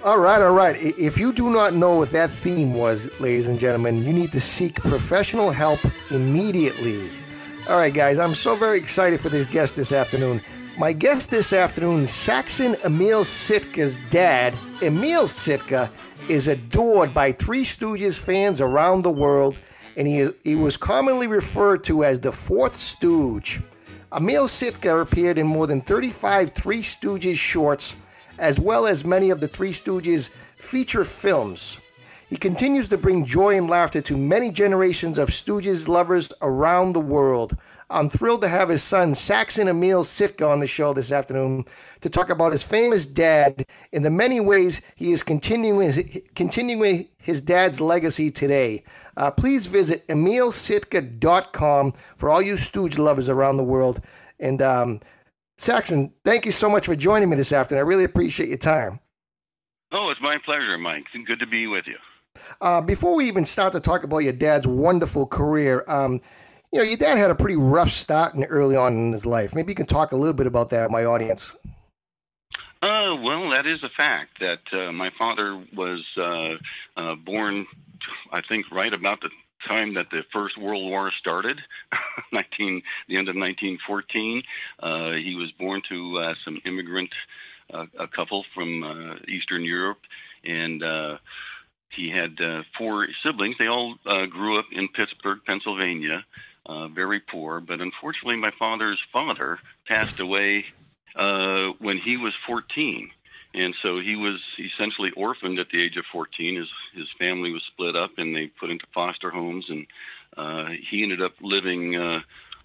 All right, all right. If you do not know what that theme was, ladies and gentlemen, you need to seek professional help immediately. All right, guys, I'm so very excited for this guest this afternoon. My guest this afternoon, SAXON EMIL SITKA's dad, Emil Sitka, is adored by Three Stooges fans around the world, and he was commonly referred to as the Fourth Stooge. Emil Sitka appeared in more than 35 Three Stooges shorts, as well as many of the Three Stooges feature films. He continues to bring joy and laughter to many generations of Stooges lovers around the world. I'm thrilled to have his son, SAXON EMIL SITKA, on the show this afternoon to talk about his famous dad and the many ways he is continuing his dad's legacy today. Please visit emilsitka.com for all you Stooge lovers around the world. And SAXON, thank you so much for joining me this afternoon. I really appreciate your time. Oh, it's my pleasure, Mike. Good to be with you. Before we even start to talk about your dad's wonderful career, your dad had a pretty rough start early on in his life. Maybe you can talk a little bit about that, my audience. Well, that is a fact that my father was born, I think, right about the time that the First World War started, the end of 1914. He was born to some immigrant, a couple from Eastern Europe, and he had 4 siblings. They all grew up in Pittsburgh, Pennsylvania. Very poor, but unfortunately my father's father passed away when he was 14, and so he was essentially orphaned at the age of 14. His family was split up and they put into foster homes, and he ended up living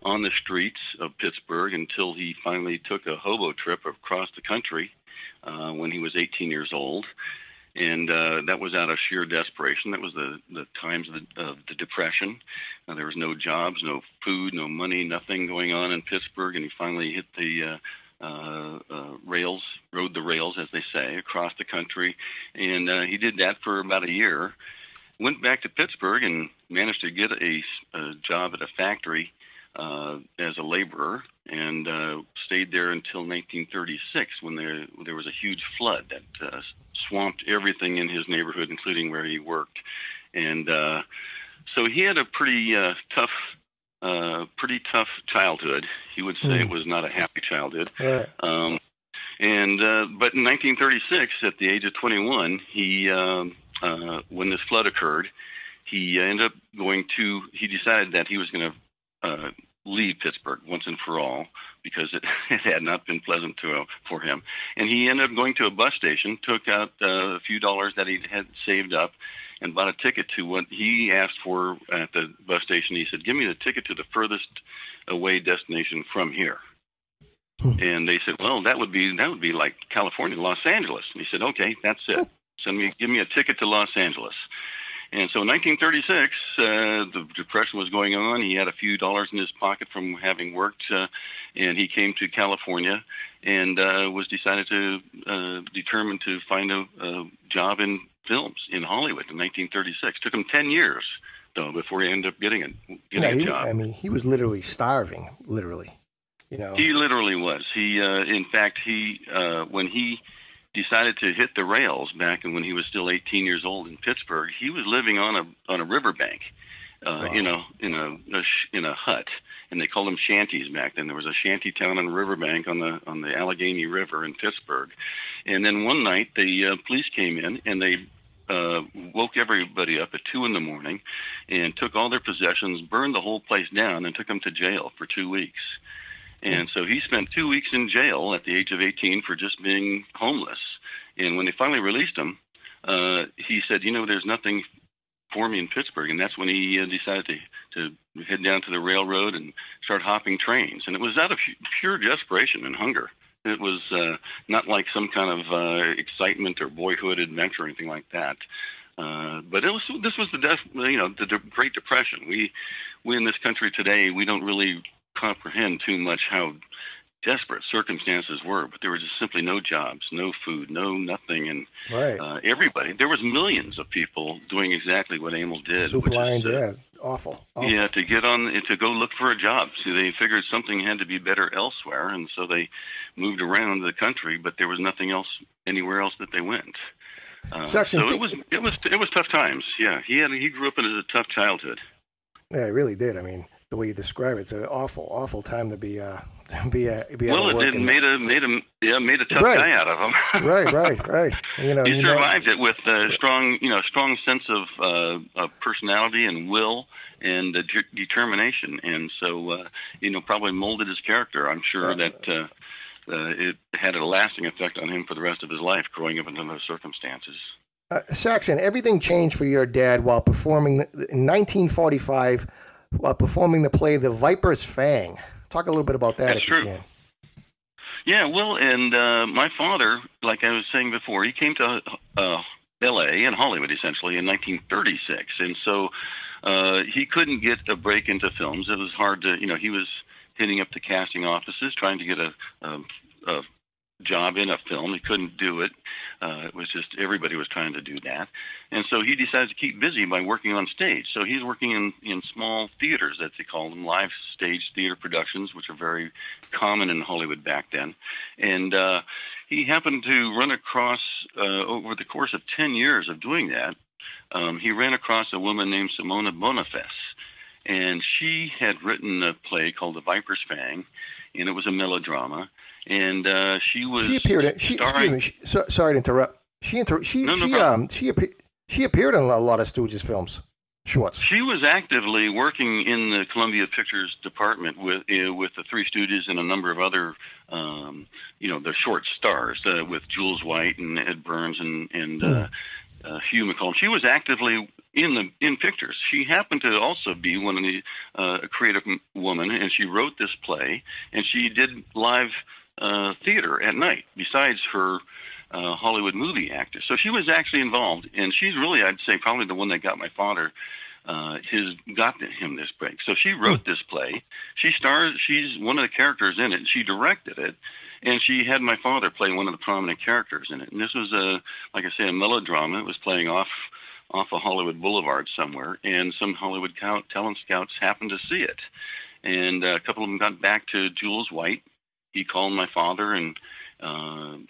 on the streets of Pittsburgh until he finally took a hobo trip across the country when he was 18 years old. And that was out of sheer desperation. That was the times of the Depression. There was no jobs, no food, no money, nothing going on in Pittsburgh. And he finally hit the rode the rails, as they say, across the country. And he did that for about a year. Went back to Pittsburgh and managed to get a job at a factory as a laborer, and stayed there until 1936, when there was a huge flood that swamped everything in his neighborhood, including where he worked. And so he had a pretty tough childhood. He would say it was not a happy childhood. Yeah. But in 1936, at the age of 21, he when this flood occurred, he ended up he decided that he was going to leave Pittsburgh once and for all, because it had not been pleasant for him. And he ended up going to a bus station, took out a few dollars that he had saved up, and bought a ticket to what he asked for at the bus station. He said, "Give me the ticket to the furthest away destination from here." And they said, "Well, that would be like California, Los Angeles." And he said, "Okay, that's it. Give me a ticket to Los Angeles." And so in 1936, the Depression was going on. He had a few dollars in his pocket from having worked, and he came to California and was determined to find a job in films in Hollywood in 1936. Took him 10 years, though, before he ended up getting a job. I mean, he was literally starving, literally. He literally was. He, in fact, when he decided to hit the rails back when he was still 18 years old in Pittsburgh, he was living on a riverbank, in a hut, and they called them shanties back then. There was a shanty town on the riverbank on the Allegheny River in Pittsburgh. And then one night the police came in and they woke everybody up at 2 a.m. and took all their possessions, burned the whole place down, and took them to jail for 2 weeks. And so he spent 2 weeks in jail at the age of 18 for just being homeless. And when they finally released him, he said, "There's nothing for me in Pittsburgh." And that's when he decided to head down to the railroad and start hopping trains. And it was out of pure desperation and hunger. It was not like some kind of excitement or boyhood adventure or anything like that. But this was the Great Depression. We in this country today, we don't really comprehend too much how desperate circumstances were, but there was just simply no jobs, no food, nothing, and everybody. There was millions of people doing exactly what Emil did. Soup lines, awful. Yeah, to go look for a job. So they figured something had to be better elsewhere, and so they moved around the country, but there was nothing else anywhere else that they went. Saxon, so it was tough times. Yeah, he grew up in a tough childhood. Yeah, it really did. I mean, the way you describe it's an awful time to be well, it did made a tough guy out of him. right. He survived it with a strong sense of personality and will and determination, and so probably molded his character. I'm sure that it had a lasting effect on him for the rest of his life, growing up in those circumstances. Saxon, everything changed for your dad while performing in 1945, while performing the play The Viper's Fang. Talk a little bit about that. That's true. You can. Yeah, well, and my father, like I was saying before, he came to L.A. and Hollywood essentially in 1936, and so he couldn't get a break into films. It was hard to, he was hitting up the casting offices trying to get a job in a film. He couldn't do it. It was just everybody was trying to do that. And so he decided to keep busy by working on stage. So he's working in small theaters, as they called them, live stage theater productions, which are very common in Hollywood back then. And he happened to run across, over the course of 10 years of doing that, he ran across a woman named Simona Boniface. And she had written a play called The Viper's Fang, and it was a melodrama. And she appeared in. Sorry to interrupt. She appeared in a lot of Stooges films, shorts. She was actively working in the Columbia Pictures department with the Three Stooges and a number of other, the short stars with Jules White and Ed Burns and Hugh McCollum. She was actively in pictures. She happened to also be one of the a creative woman, and she wrote this play, and she did live theater at night besides her Hollywood movie actor. So she was actually involved, and she's really, I'd say, probably the one that got my father got him this break. So she wrote this play. She's one of the characters in it. She directed it. And she had my father play one of the prominent characters in it. And this was like I say, a melodrama. It was playing off a Hollywood Boulevard somewhere, and some Hollywood talent scouts happened to see it. And a couple of them got back to Jules White. He called my father and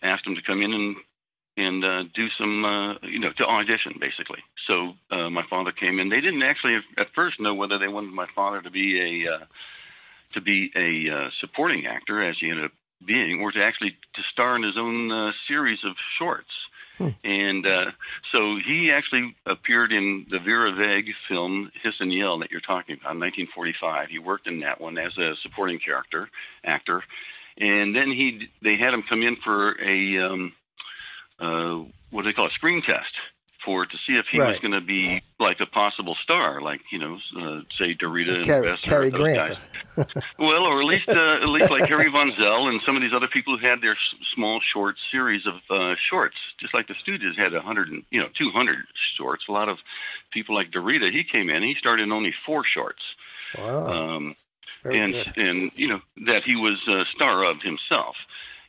asked him to come in and do some, to audition, basically. So my father came in. They didn't actually at first know whether they wanted my father to be a supporting actor, as he ended up being, or to star in his own series of shorts. And so he actually appeared in the Vera Vague film Hiss and Yell that you're talking about in 1945. He worked in that one as a supporting actor. And then they had him come in for a what do they call it, screen test to see if he was going to be like a possible star, like say Dorita and Bess, Cary those Grant. Guys. Well, or at least like Harry Von Zell and some of these other people who had their small short series of shorts, just like the Stooges had 200 shorts. A lot of people like Dorita, he came in, he started in only 4 shorts. Wow. And that he was a star of himself.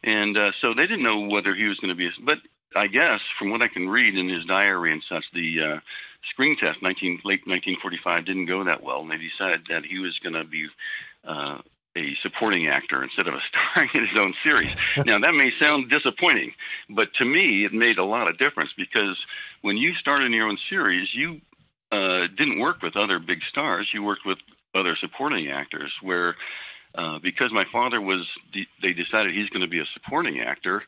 And so they didn't know whether he was going to be but I guess from what I can read in his diary and such, the screen test late 1945 didn't go that well, and they decided that he was going to be a supporting actor instead of a starring in his own series. Now, that may sound disappointing, but to me it made a lot of difference, because when you started in your own series, you didn't work with other big stars. You worked with other supporting actors, where because my father they decided he's going to be a supporting actor,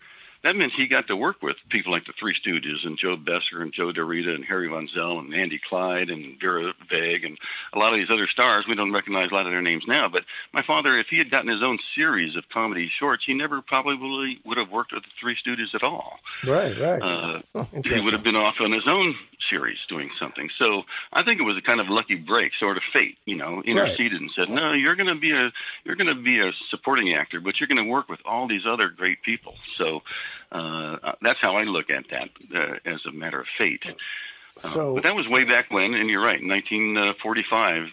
that meant he got to work with people like the Three Stooges and Joe Besser and Joe Dorita and Harry Von Zell and Andy Clyde and Vera Vague and a lot of these other stars. We don't recognize a lot of their names now, but my father, if he had gotten his own series of comedy shorts, he never probably would have worked with the Three Stooges at all. Right. He would have been off on his own series doing something. So I think it was a kind of lucky break, sort of fate, interceded and said, no, you're going to be a supporting actor, but you're going to work with all these other great people. So that's how I look at that as a matter of fate. But that was way back when, and you're right. 1945,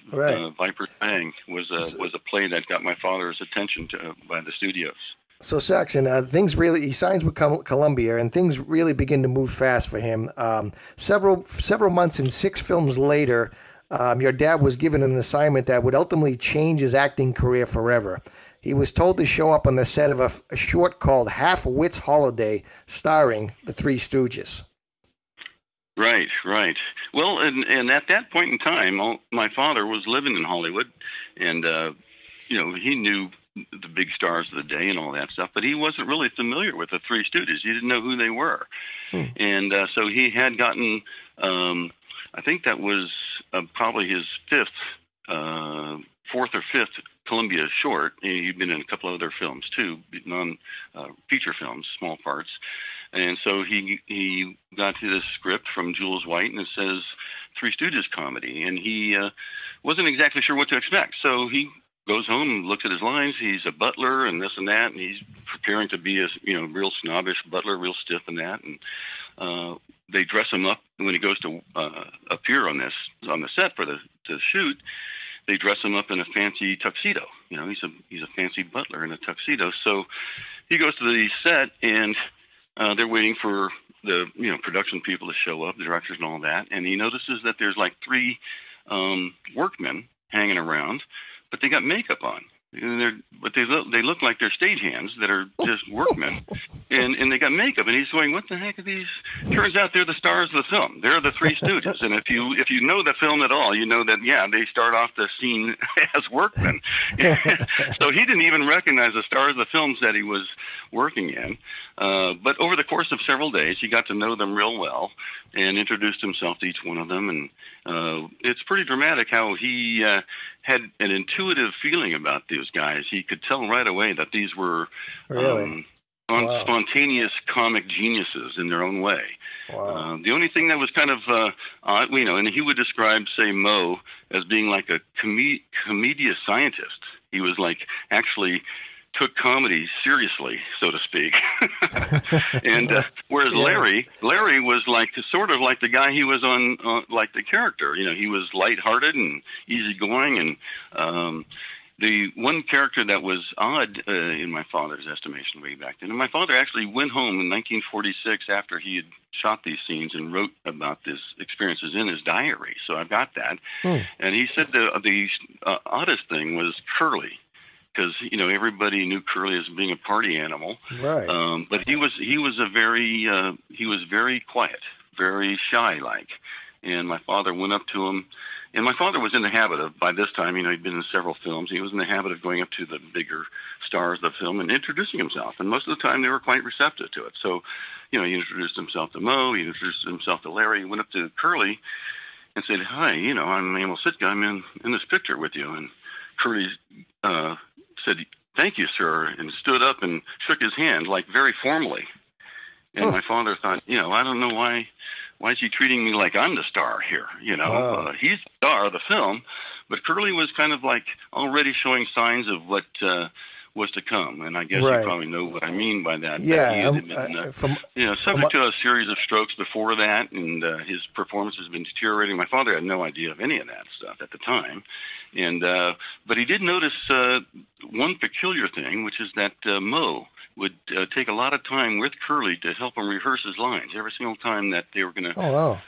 Viper's Fang was a play that got my father's attention by the studios. So Saxon, he signs with Columbia, and things really begin to move fast for him. Several months and 6 films later, your dad was given an assignment that would ultimately change his acting career forever. He was told to show up on the set of a short called Half Wit's Holiday, starring the Three Stooges. Right, right. Well, and at that point in time, my father was living in Hollywood, and he knew the big stars of the day and all that stuff, but he wasn't really familiar with the Three Stooges. He didn't know who they were, and so he had gotten, I think that was probably his fourth or fifth Columbia short. He'd been in a couple of other films too, non-feature films, small parts. And so he got this script from Jules White, and it says Three Stooges comedy, and he wasn't exactly sure what to expect. So he goes home and looks at his lines. He's a butler and this and that, and he's preparing to be a real snobbish butler, real stiff and that. And they dress him up when he goes to appear on the set for the shoot. They dress him up in a fancy tuxedo. He's a fancy butler in a tuxedo. So he goes to the set, and they're waiting for the production people to show up, the directors and all that, and he notices that there's like three workmen hanging around, but they got makeup on, but they look like they're stagehands that are just workmen, and they got makeup, and he's going, what the heck are these? Turns out they're the stars of the film. They're the Three Stooges, and if you know the film at all, you know that they start off the scene as workmen. So he didn't even recognize the stars of the films that he was working in. But over the course of several days, he got to know them real well and introduced himself to each one of them. And it's pretty dramatic how he had an intuitive feeling about these guys. He could tell right away that these were Really? Wow. spontaneous comic geniuses in their own way. Wow. The only thing that was kind of odd, and he would describe, say, Mo as being like a comedia scientist. He was like actually took comedy seriously, so to speak. And whereas Larry was like sort of like the guy he was on like the character. He was lighthearted and easygoing, and the one character that was odd in my father's estimation way back then. And my father actually went home in 1946 after he had shot these scenes and wrote about his experiences in his diary. So I've got that. And he said the oddest thing was Curly, because everybody knew Curly as being a party animal, Right. But he was very quiet, very shy like. And my father went up to him, and my father was in the habit of, by this time, he'd been in several films. He was in the habit of going up to the bigger stars of the film and introducing himself. And most of the time, they were quite receptive to it. So, he introduced himself to Mo, he introduced himself to Larry, he went up to Curly and said, "Hi, I'm Emil Sitka. I'm in this picture with you." And Curly said, "Thank you, sir," and stood up and shook his hand, like very formally. And my father thought, I don't know why is he treating me like I'm the star here? Wow. He's the star of the film, but Curly was kind of like already showing signs of what was to come. And I guess Right. you probably know what I mean by that. Yeah. That he had been, subject to a series of strokes before that, and his performance has been deteriorating. My father had no idea of any of that stuff at the time. And but he did notice one peculiar thing, which is that Mo would take a lot of time with Curly to help him rehearse his lines. Every single time that they were going to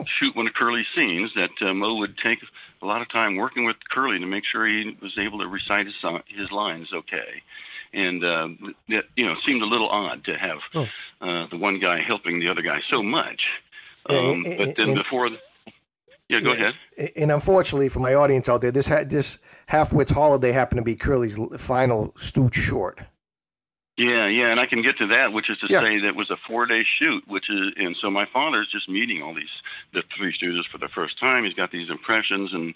shoot one of Curly's scenes, that Mo would take a lot of time working with Curly to make sure he was able to recite his lines okay. And it seemed a little odd to have the one guy helping the other guy so much. But then before... go ahead. And unfortunately for my audience out there, this Halfwit's Holiday happened to be Curly's final Stooge short. Yeah, and I can get to that, which is to say that it was a 4-day shoot, and so my father's just meeting the Three Stooges for the first time. He's got these impressions, and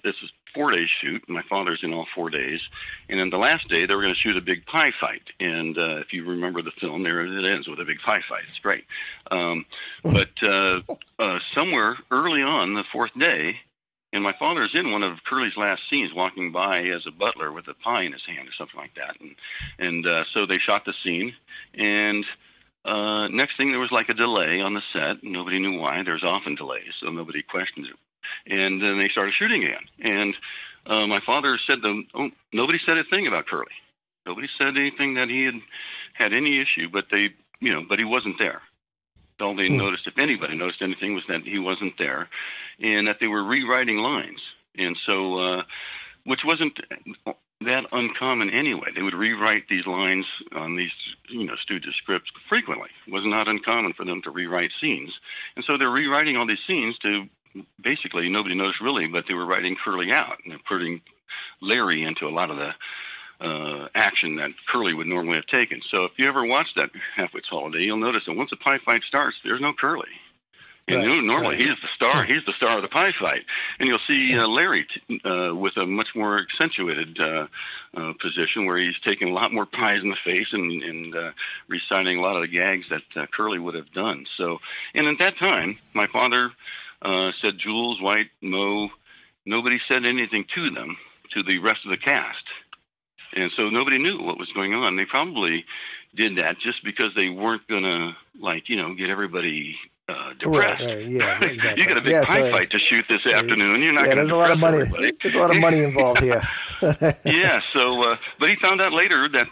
it's a 4-day shoot. My father's in all 4 days, and then the last day they were going to shoot a big pie fight. And if you remember the film, there it ends with a big pie fight. It's great. But somewhere early on the 4th day, and my father's in one of Curly's last scenes, walking by as a butler with a pie in his hand or something like that. And so they shot the scene. And next thing, there was like a delay on the set. Nobody knew why. There's often delays, so nobody questions it. And then they started shooting again. And my father said, nobody said a thing about Curly. Nobody said anything that he had any issue, but but he wasn't there. All they noticed, if anybody noticed anything, was that he wasn't there, and that they were rewriting lines. And so, which wasn't that uncommon anyway. They would rewrite these lines on these, Stooges scripts frequently. It was not uncommon for them to rewrite scenes. And so they're rewriting all these scenes to basically, nobody knows really, but they were writing Curly out and putting Larry into a lot of the action that Curly would normally have taken. So if you ever watch that Half-Wits Holiday, you'll notice that once the pie fight starts, there's no Curly. And normally he's the star. He's the star of the pie fight. And you'll see Larry with a much more accentuated position where he's taking a lot more pies in the face and reciting a lot of the gags that Curly would have done. So, and at that time, my father said Jules, White, Moe, nobody said anything to them, to the rest of the cast. And so nobody knew what was going on. They probably did that just because they weren't going to, get everybody depressed. Right, yeah, exactly. You got a big pie fight to shoot this afternoon. You're not going to there's a lot of money. Everybody. There's a lot of money involved here. Yeah. So, but he found out later that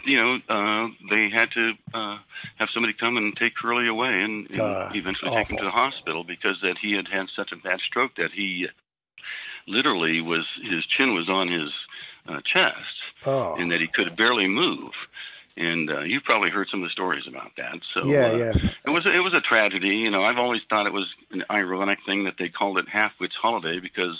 they had to have somebody come and take Curly away and eventually take him to the hospital because that he had such a bad stroke that he literally his chin was on his chest and that he could barely move. And you've probably heard some of the stories about that. So it was a tragedy. I've always thought it was an ironic thing that they called it Half-Wits Holiday because,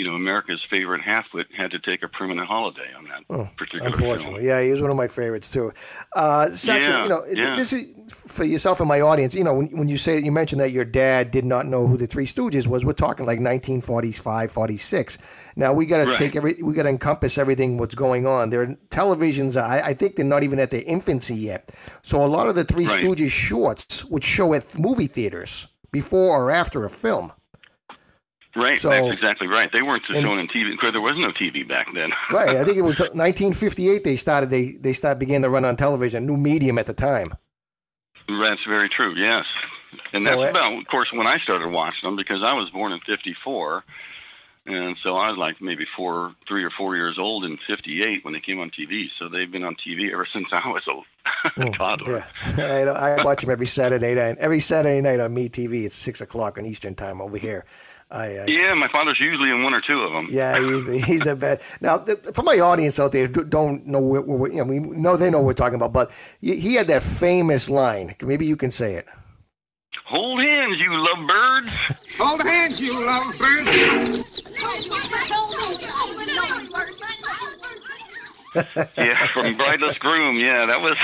America's favorite half-wit had to take a permanent holiday on that particular unfortunately. film. Yeah, he was one of my favorites too. Saxon, this is for yourself and my audience. When you mentioned that your dad did not know who the Three Stooges was, we're talking like 1945, 46. Now we got to we got to encompass everything what's going on. Their televisions, I think they're not even at their infancy yet. So a lot of the Three Stooges shorts would show at movie theaters before or after a film. Right, so, that's exactly right. They weren't shown on TV because there was no TV back then. Right, I think it was 1958 they began to run on television, new medium at the time. That's very true, yes. And so that's about, of course, when I started watching them because I was born in 54. And so I was like maybe 3 or 4 years old in 58 when they came on TV. So they've been on TV ever since I was a toddler. Yeah. I watch them every Saturday night. Every Saturday night on MeTV, it's 6 o'clock on Eastern time over here. My father's usually in one or two of them. Yeah, he's the best. Now, for my audience out there who don't know, we know they know what we're talking about, but he had that famous line. Maybe you can say it. Hold hands, you lovebirds. Hold hands, you lovebirds. Yeah, from Brideless Groom. Yeah, that was.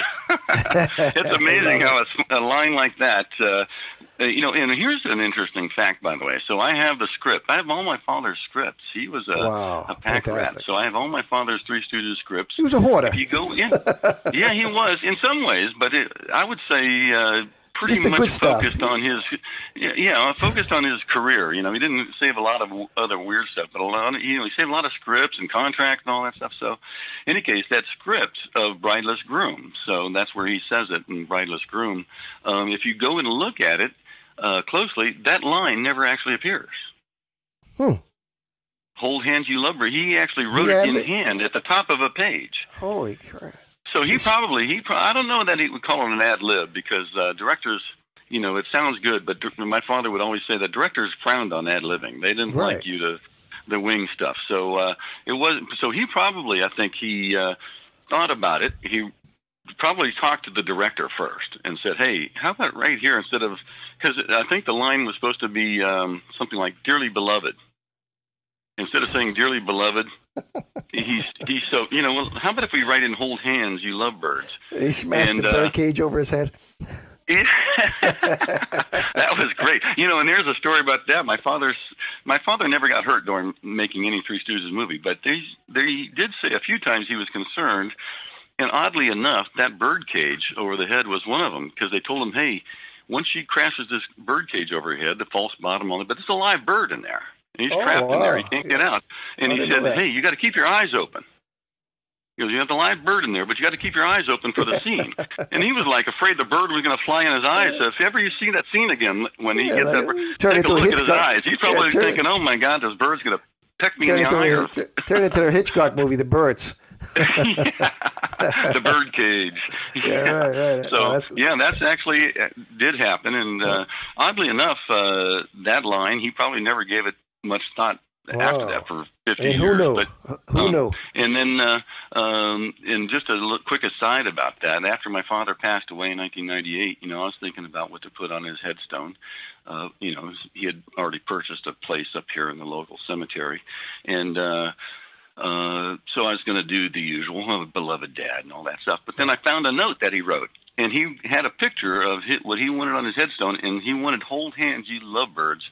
It's amazing how a line like that. And here's an interesting fact, by the way. So I have the script. I have all my father's scripts. He was a pack rat. So I have all my father's Three Stooges scripts. He was a hoarder. If you go in, yeah, he was in some ways, but I would say pretty much focused on his, focused on his career. He didn't save a lot of other weird stuff, but he saved a lot of scripts and contracts and all that stuff. So, in any case, that script of Brideless Groom. So that's where he says it in Brideless Groom. If you go and look at it closely, that line never actually appears. Hold hands, you lovebird. He actually wrote it in hand at the top of a page. Holy crap. So he probably, I don't know that he would call it an ad lib because directors, it sounds good, but my father would always say that directors frowned on ad libbing. They didn't like you to wing stuff. So so he probably, I think he thought about it. He probably talked to the director first and said, hey, how about right here instead of, because I think the line was supposed to be something like dearly beloved. Instead of saying dearly beloved, he's so, well, how about if we write in hold hands, you lovebirds? He smashed the birdcage over his head. That was great. And there's a story about that. My father never got hurt during making any Three Stooges movie, but they did say a few times he was concerned. And oddly enough, that bird cage over the head was one of them because they told him, hey, once she crashes this bird cage over her head, the false bottom on it, but there's a live bird in there. And he's trapped in there. He can't get out. And he said, hey, you got to keep your eyes open. He goes, you have the live bird in there, but you got to keep your eyes open for the scene. And he was like afraid the bird was going to fly in his eyes. So if ever you see that scene again, when he gets that bird, take a look at his eyes. He's probably thinking, oh my God, this bird's going to peck me in the eye. Turn into the Hitchcock movie, The Birds. The bird cage. Yeah, right. So that's actually did happen, and oddly enough, that line he probably never gave it much thought after that for 50 and years. Who knew? But, who knew? And then, and just a quick aside about that, after my father passed away in 1998, I was thinking about what to put on his headstone. He had already purchased a place up here in the local cemetery. And so I was going to do the usual, beloved dad and all that stuff. But then I found a note that he wrote. And he had a picture of what he wanted on his headstone, and he wanted "Hold Hands, You Lovebirds"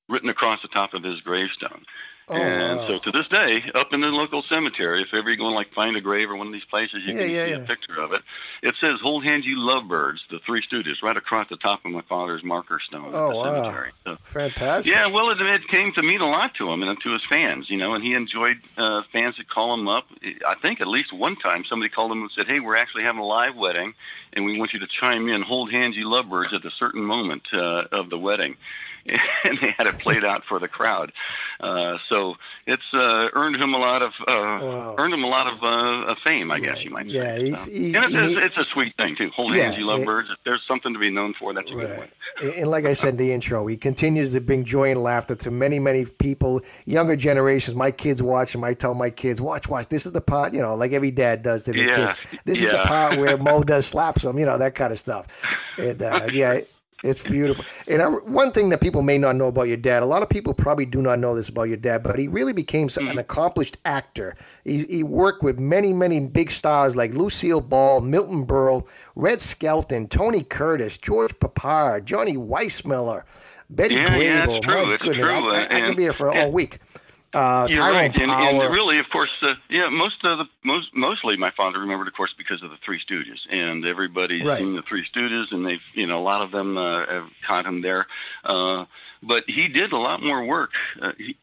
written across the top of his gravestone. Wow. So to this day, up in the local cemetery, if ever you go and find a grave or one of these places, you can see a picture of it. It says "Hold Hands, You Lovebirds," the Three Stooges, right across the top of my father's marker stone at the cemetery. So, fantastic. Yeah, well, it came to mean a lot to him and to his fans, and he enjoyed fans that call him up. I think at least one time somebody called him and said, "Hey, we're actually having a live wedding, and we want you to chime in, hold hands, you lovebirds," at a certain moment of the wedding. And they had it played out for the crowd, so it's earned him a lot of fame, I guess you might say. Yeah, it's a sweet thing too. Hold hands, you lovebirds. If there's something to be known for, that's a good one. And like I said in the intro, he continues to bring joy and laughter to many, many people, younger generations. My kids watch him. I tell my kids, watch. This is the part, like every dad does to their kids. This is the part where Mo does slaps them, that kind of stuff. And it's beautiful. And one thing that people may not know about your dad, a lot of people probably do not know this about your dad, but he really became an accomplished actor. He worked with many, many big stars like Lucille Ball, Milton Berle, Red Skelton, Tony Curtis, George Papard, Johnny Weissmuller, Betty Grable. Yeah, it's true. It's true. I can be here for all week. You're right, and really, of course, mostly my father remembered, of course, because of the Three Stooges, and everybody's seen the Three Stooges, and they've, a lot of them have caught him there. But he did a lot more work.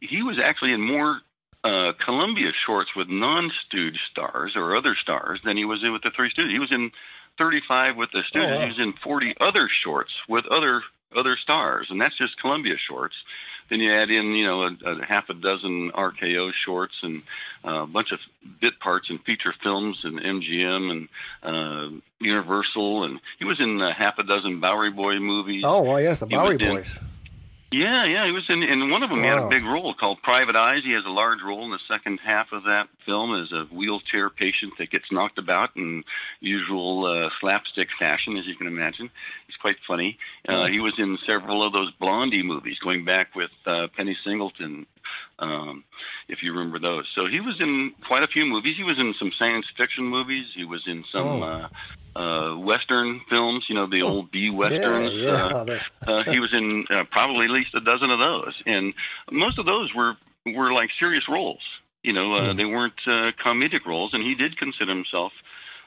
He was actually in more Columbia shorts with non-Stooge stars or other stars than he was in with the Three Stooges. He was in 35 with the Stooges. He was in 40 other shorts with other stars, and that's just Columbia shorts. Then you add in, a half a dozen RKO shorts and a bunch of bit parts and feature films and MGM and Universal. And he was in half a dozen Bowery Boy movies. Oh, well, yes, the Bowery Boys. Yeah, he was in one of them. He had a big role called Private Eyes. He has a large role in the second half of that film as a wheelchair patient that gets knocked about in usual slapstick fashion, as you can imagine. He's quite funny. He was in several of those Blondie movies, going back with Penny Singleton, if you remember those. So he was in quite a few movies. He was in some science fiction movies. He was in some Western films, the old B Westerns. He was in probably at least a dozen of those, and most of those were like serious roles. They weren't comedic roles, and he did consider himself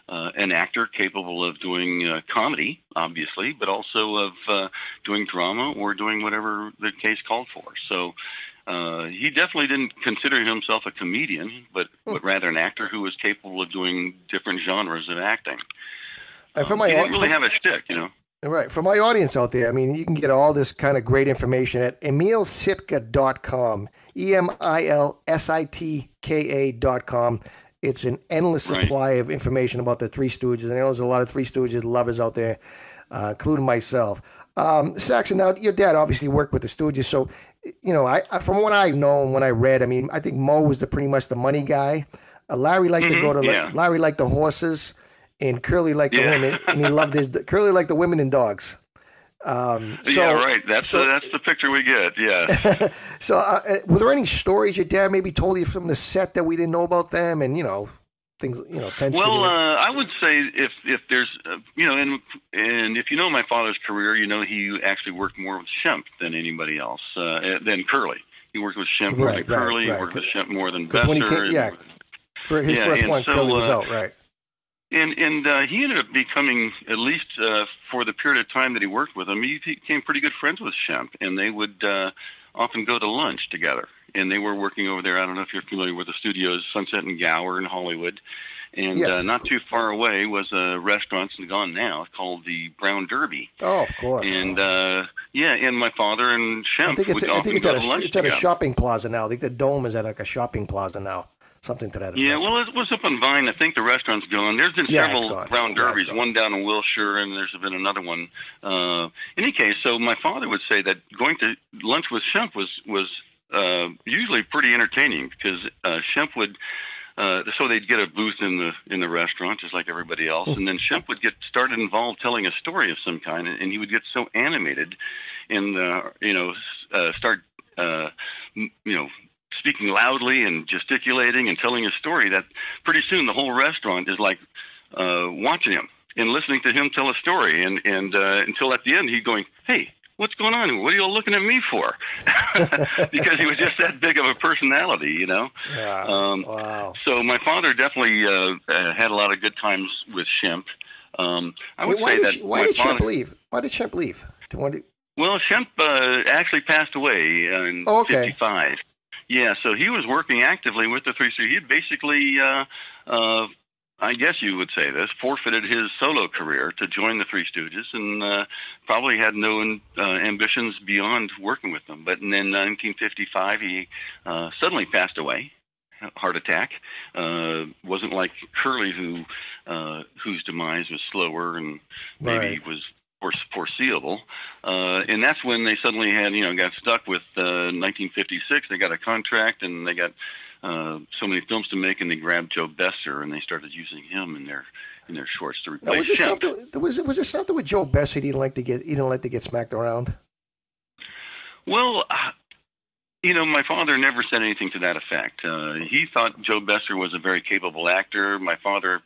an actor capable of doing comedy, obviously, but also of doing drama or doing whatever the case called for. So he definitely didn't consider himself a comedian, but rather an actor who was capable of doing different genres of acting. He didn't really have a shtick, Right. For my audience out there, you can get all this kind of great information at emilsitka.com, EMILSITKA.com. It's an endless supply of information about the Three Stooges. And I know there's a lot of Three Stooges lovers out there, including myself. Saxon, now, your dad obviously worked with the Stooges. So, from what I know and when I read, I think Mo was pretty much the money guy. Larry liked to go to Larry liked the horses. And Curly liked the women, and he loved Curly liked the women and dogs. That's the picture we get. Yeah. So, were there any stories your dad maybe told you from the set that we didn't know about them, and things sensitive? Well, I would say if there's and if you know my father's career, he actually worked more with Shemp than anybody else, than Curly. He worked with Shemp more than Curly. He worked with Shemp more than Besser. For his first one, Curly was out, right? And he ended up becoming, at least for the period of time that he worked with him, he became pretty good friends with Shemp, and they would often go to lunch together. And they were working over there. I don't know if you're familiar with the studios, Sunset and Gower in Hollywood. And not too far away was a restaurant, it's gone now, called the Brown Derby. Oh, of course. And and my father and Shemp it's at a shopping plaza now. I think the Dome is at a shopping plaza now. Something to that effect. Yeah, well, it was up on Vine. I think the restaurant's gone. There's been several Brown Derbies, one down in Wilshire, and there's been another one. In any case, so my father would say that going to lunch with Shemp was usually pretty entertaining because Shemp would. So they'd get a booth in the restaurant just like everybody else, and then Shemp would get started involved telling a story of some kind, and he would get so animated, and start speaking loudly and gesticulating and telling a story that pretty soon the whole restaurant is like watching him and listening to him tell a story, and until at the end he's going, "Hey, what's going on? What are you all looking at me for?" Because he was just that big of a personality, Yeah. Wow. So my father definitely had a lot of good times with Shemp. I would say that. Why did Shemp leave? Why did Shemp leave? Well, Shemp actually passed away in '55. Yeah, so he was working actively with the Three Stooges. He had basically, I guess you would say this, forfeited his solo career to join the Three Stooges, and probably had no ambitions beyond working with them. But in 1955, he suddenly passed away, heart attack. Wasn't like Curly, whose demise was slower and maybe was foreseeable. And that's when they suddenly got stuck with 1956. They got a contract, and they got so many films to make, and they grabbed Joe Besser, and they started using him in their shorts to replace Shemp. Was there something with Joe Besser he didn't like to get smacked around? Well, my father never said anything to that effect. He thought Joe Besser was a very capable actor. My father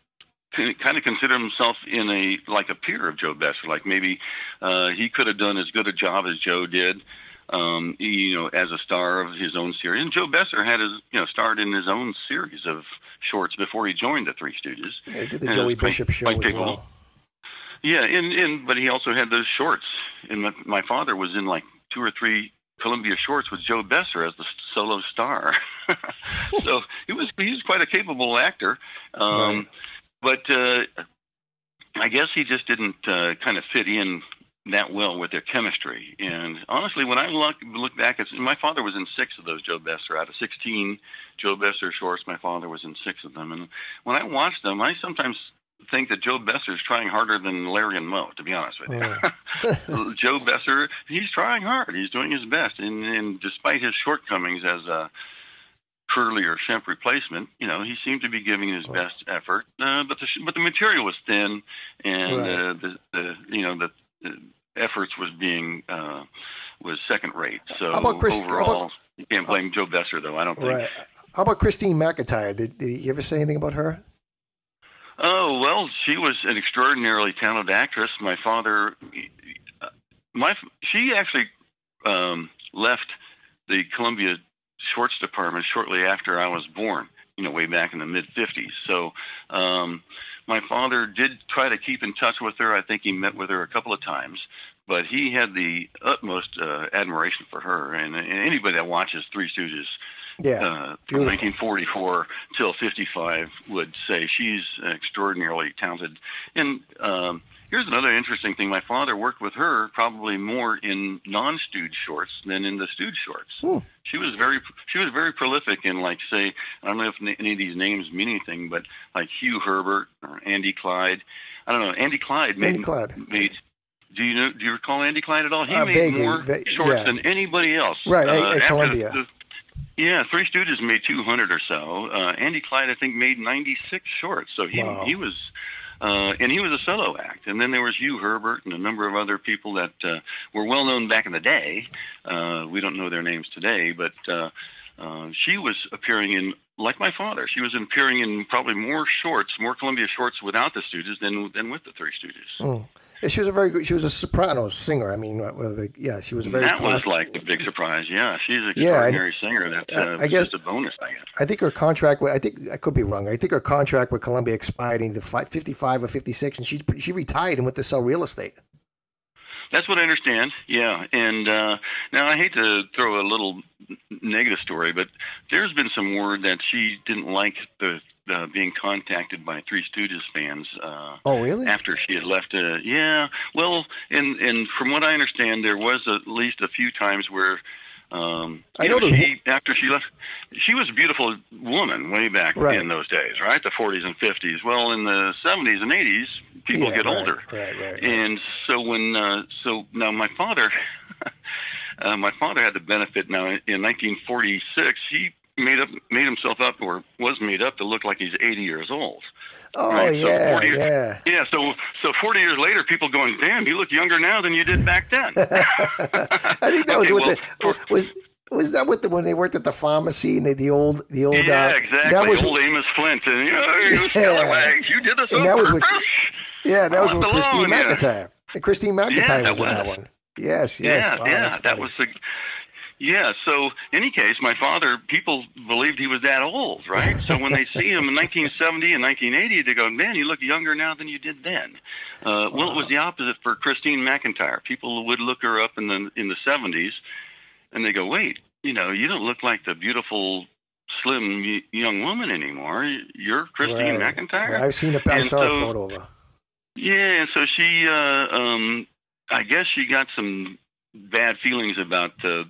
kind of considered himself like a peer of Joe Besser, like maybe he could have done as good a job as Joe did. As a star of his own series. And Joe Besser had starred in his own series of shorts before he joined the Three Stooges. Yeah, he did the Joey Bishop show as well. Yeah, but he also had those shorts. And my father was in like 2 or 3 Columbia shorts with Joe Besser as the solo star. So he was quite a capable actor. Right. But I guess he just didn't kind of fit in that well with their chemistry. And honestly, when I look back, my father was in 6 of those Joe Besser. Out of 16 Joe Besser shorts, my father was in 6 of them. And when I watch them, I sometimes think that Joe Besser is trying harder than Larry and Moe, to be honest with you. Joe Besser, he's trying hard. He's doing his best. And despite his shortcomings as a Curly or Shemp replacement, he seemed to be giving his best effort. But the material was thin, and the efforts was second rate. So overall, you can't blame Joe Besser, though, I don't think. Right. How about Christine McIntyre? Did you ever say anything about her? Oh, well, she was an extraordinarily talented actress. My father, she actually left the Columbia Shorts department shortly after I was born, way back in the mid-'50s. So my father did try to keep in touch with her. I think he met with her a couple of times, but he had the utmost admiration for her. And anybody that watches Three Stooges from 1944 till 55 would say she's extraordinarily talented. And here's another interesting thing. My father worked with her probably more in non-Stooge shorts than in the Stooge shorts. Ooh. She was very prolific in, like, say, I don't know if any of these names mean anything, but like Hugh Herbert or Andy Clyde. I don't know. Andy Clyde made. Do you recall Andy Clyde at all? He made more shorts than anybody else. Right, at Columbia. Three Stooges made 200 or so. Andy Clyde, I think, made 96 shorts. So he was. And he was a solo act. And then there was Hugh Herbert and a number of other people that were well known back in the day. We don't know their names today, but she was appearing in, like my father, she was appearing in probably more Columbia shorts without the Stooges than with the Three Stooges. Mm. She was she was a soprano singer. I mean, she was very. That was like the big surprise. Yeah, she's an extraordinary singer. That's just a bonus, I guess. I think her contract. I think I could be wrong. I think her contract with Columbia expired in 55 or 56, and she retired and went to sell real estate. That's what I understand. Yeah, and now I hate to throw a little negative story, but there's been some word that she didn't like the. Being contacted by Three Stooges fans. Oh, really? After she had left. Yeah. Well, and from what I understand, there was at least a few times where after she left, she was a beautiful woman way back in those days, right? The 40s and 50s. Well, in the 70s and 80s, people get older. Right. And so when, so now my father, my father had the benefit. Now, in 1946, he made himself up, or was made up, to look like he's 80 years old. Oh, right? yeah, so 40 years, yeah. Yeah, so 40 years later, people going, damn, you look younger now than you did back then. I think that was that with when they worked at the pharmacy and the old yeah, exactly. That was old Amos Flint and you scalawags, you did this on that was purpose. With Christine McIntyre. And Christine McIntyre was in that one. Yes. Yeah, wow, yeah, that was the. Yeah, so any case, my father, people believed he was that old, right? So when they see him in 1970 and 1980, they go, man, you look younger now than you did then. Well, it was the opposite for Christine McIntyre. People would look her up in the 70s, and they go, wait, you don't look like the beautiful, slim young woman anymore. You're Christine McIntyre? Right. I've seen I saw a photo of her. Yeah, and so she, I guess she got some bad feelings about the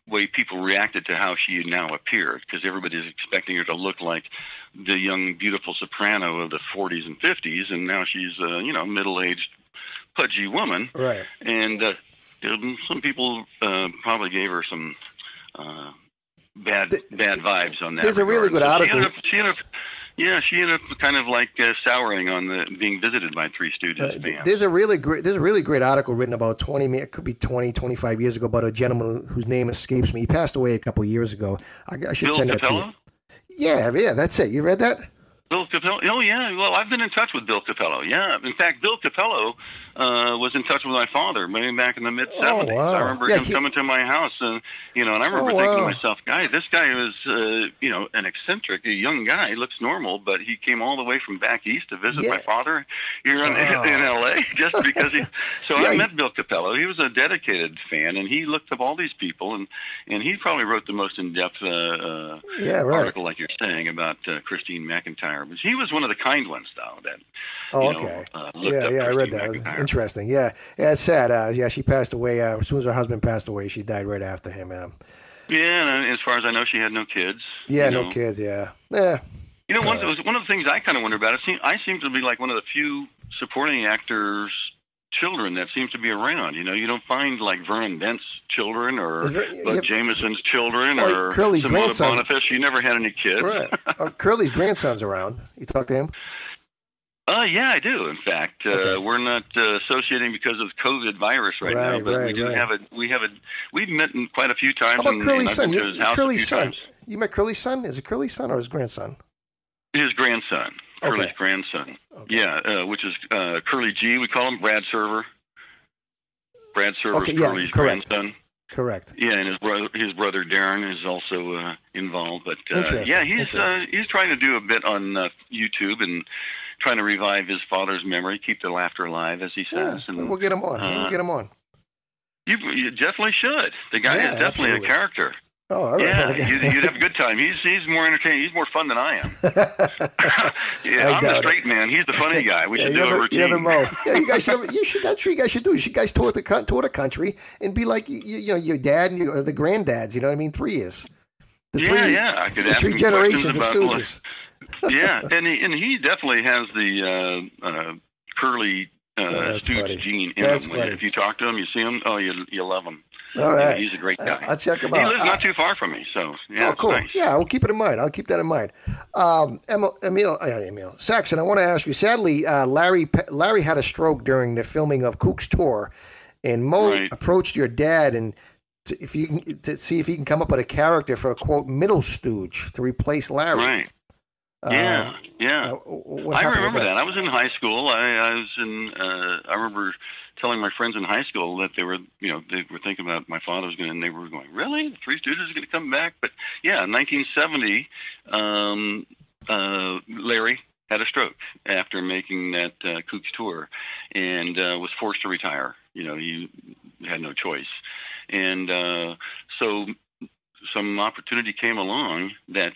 way people reacted to how she now appeared, because everybody's expecting her to look like the young, beautiful soprano of the 40s and 50s, and now she's a middle-aged, pudgy woman. Right. And some people probably gave her some bad vibes on that. There's a really good article. She ended up kind of like souring on being visited by Three Stooges fans. There's a really great article written about 25 years ago about a gentleman whose name escapes me. He passed away a couple of years ago. I should send that to you. Yeah, that's it. You read that? Bill Capello? Oh, yeah. Well, I've been in touch with Bill Capello. Yeah. In fact, Bill Capello was in touch with my father maybe back in the mid-'70s. Wow. I remember him coming to my house, and and I remember thinking to myself, this guy was, an eccentric, a young guy. He looks normal, but he came all the way from back east to visit my father here in L.A. just because he. So I met Bill Capello. He was a dedicated fan, and he looked up all these people, and he probably wrote the most in-depth article, like you're saying, about Christine McIntyre. But he was one of the kind ones, though. That I read that. It was interesting. Yeah, it's sad. She passed away as soon as her husband passed away. She died right after him. Yeah, and as far as I know, she had no kids. Yeah, no kids. Yeah. Yeah. One of the things I kind of wonder about. I seem to be like one of the few supporting actors' children that seems to be around. You don't find like Vernon Dent's children or Bud Jameson's children or Simona Boniface. You never had any kids. Right. Curly's grandson's around. You talk to him? Yeah, I do. In fact, we're not associating because of the COVID virus right now, but we do have we've met quite a few times. How about Curly's son? Curly's son. You met Curly's son? Is it Curly's son or his grandson? His grandson. Curly's grandson. Okay. Yeah, which is Curly G. We call him Brad Server. Brad Server is Curly's grandson. Correct. Yeah, and his brother Darren is also involved. But he's trying to do a bit on YouTube and trying to revive his father's memory, keep the laughter alive, as he says. And we'll get him on. You definitely should. The guy is definitely a character. Oh, all right. Yeah, you'd have a good time. He's more entertaining. He's more fun than I am. I'm the straight man. He's the funny guy. We should do a routine. You're the Mo. Yeah, you guys should. That's what you guys should do. You guys tour the country and be like your dad and the granddads. You know what I mean? Three years. I could ask three generations of Stooges. Yeah, and he definitely has the curly Stooge gene in him. If you talk to him, you see him, you love him. All right. He's a great guy. I'll check him out. He lives not too far from me, so yeah. Oh, cool. Nice. Yeah, we'll keep it in mind. I'll keep that in mind. Emil Saxon, I want to ask you. Sadly, Larry had a stroke during the filming of Kook's tour, and Mo approached your dad and to see if he can come up with a character for a quote middle stooge to replace Larry. Right. Yeah. I remember that. I was in high school. I remember telling my friends in high school that they were thinking about my father was going, and they were going, really? The Three Stooges are going to come back? But yeah, in 1970, Larry had a stroke after making that Kook's tour, and was forced to retire. He had no choice, and so some opportunity came along that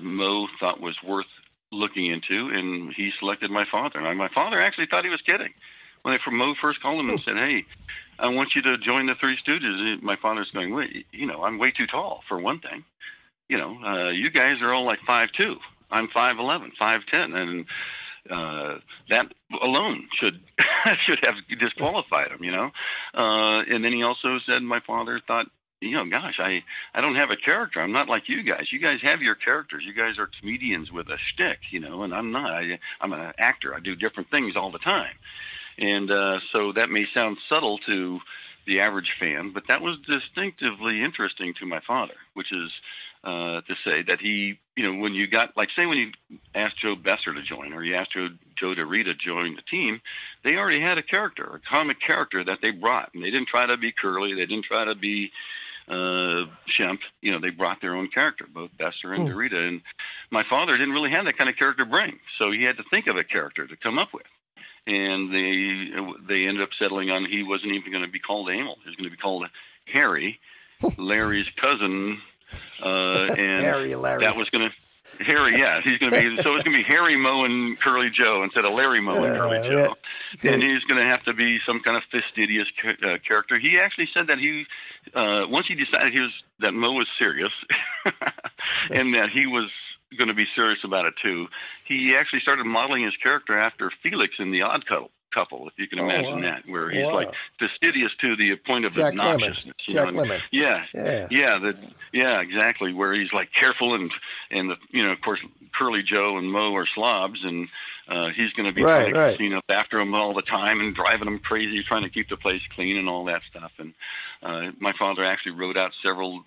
Mo thought was worth looking into, and he selected my father. And my father actually thought he was kidding. When Mo first called him and said, hey, I want you to join the Three Stooges, my father's going, wait, I'm way too tall, for one thing. You guys are all like 5'2". I'm 5'11", 5'10", and that alone should have disqualified him, And then he also said my father thought, gosh, I don't have a character. I'm not like you guys. You guys have your characters. You guys are comedians with a shtick, and I'm not. I'm an actor. I do different things all the time. And so that may sound subtle to the average fan, but that was distinctively interesting to my father, which is to say that he, when you got, like, say when you asked Joe Besser to join, or you asked Joe DeRita to join the team, they already had a character, a comic character that they brought. And they didn't try to be Curly. They didn't try to be Shemp. They brought their own character, both Besser and DeRita. And my father didn't really have that kind of character to bring. So he had to think of a character to come up with. And they ended up settling on he wasn't even going to be called Emil. He was going to be called Harry, Larry's cousin. And Larry. That was going to Harry. Yeah, he's going to be. So it's going to be Harry, Moe, and Curly Joe instead of Larry, Moe, and Curly Joe. Yeah. And he's going to have to be some kind of fastidious character. He actually said that he once he decided that Moe was serious, and that he was going to be serious about it too. He actually started modeling his character after Felix in The Odd Couple, if you can imagine that, where he's like fastidious to the point of obnoxiousness. Jack Lemmon. Yeah, exactly. Where he's like careful and of course Curly Joe and Moe are slobs, and he's going to be trying to clean up after them all the time and driving them crazy, trying to keep the place clean and all that stuff. And my father actually wrote out several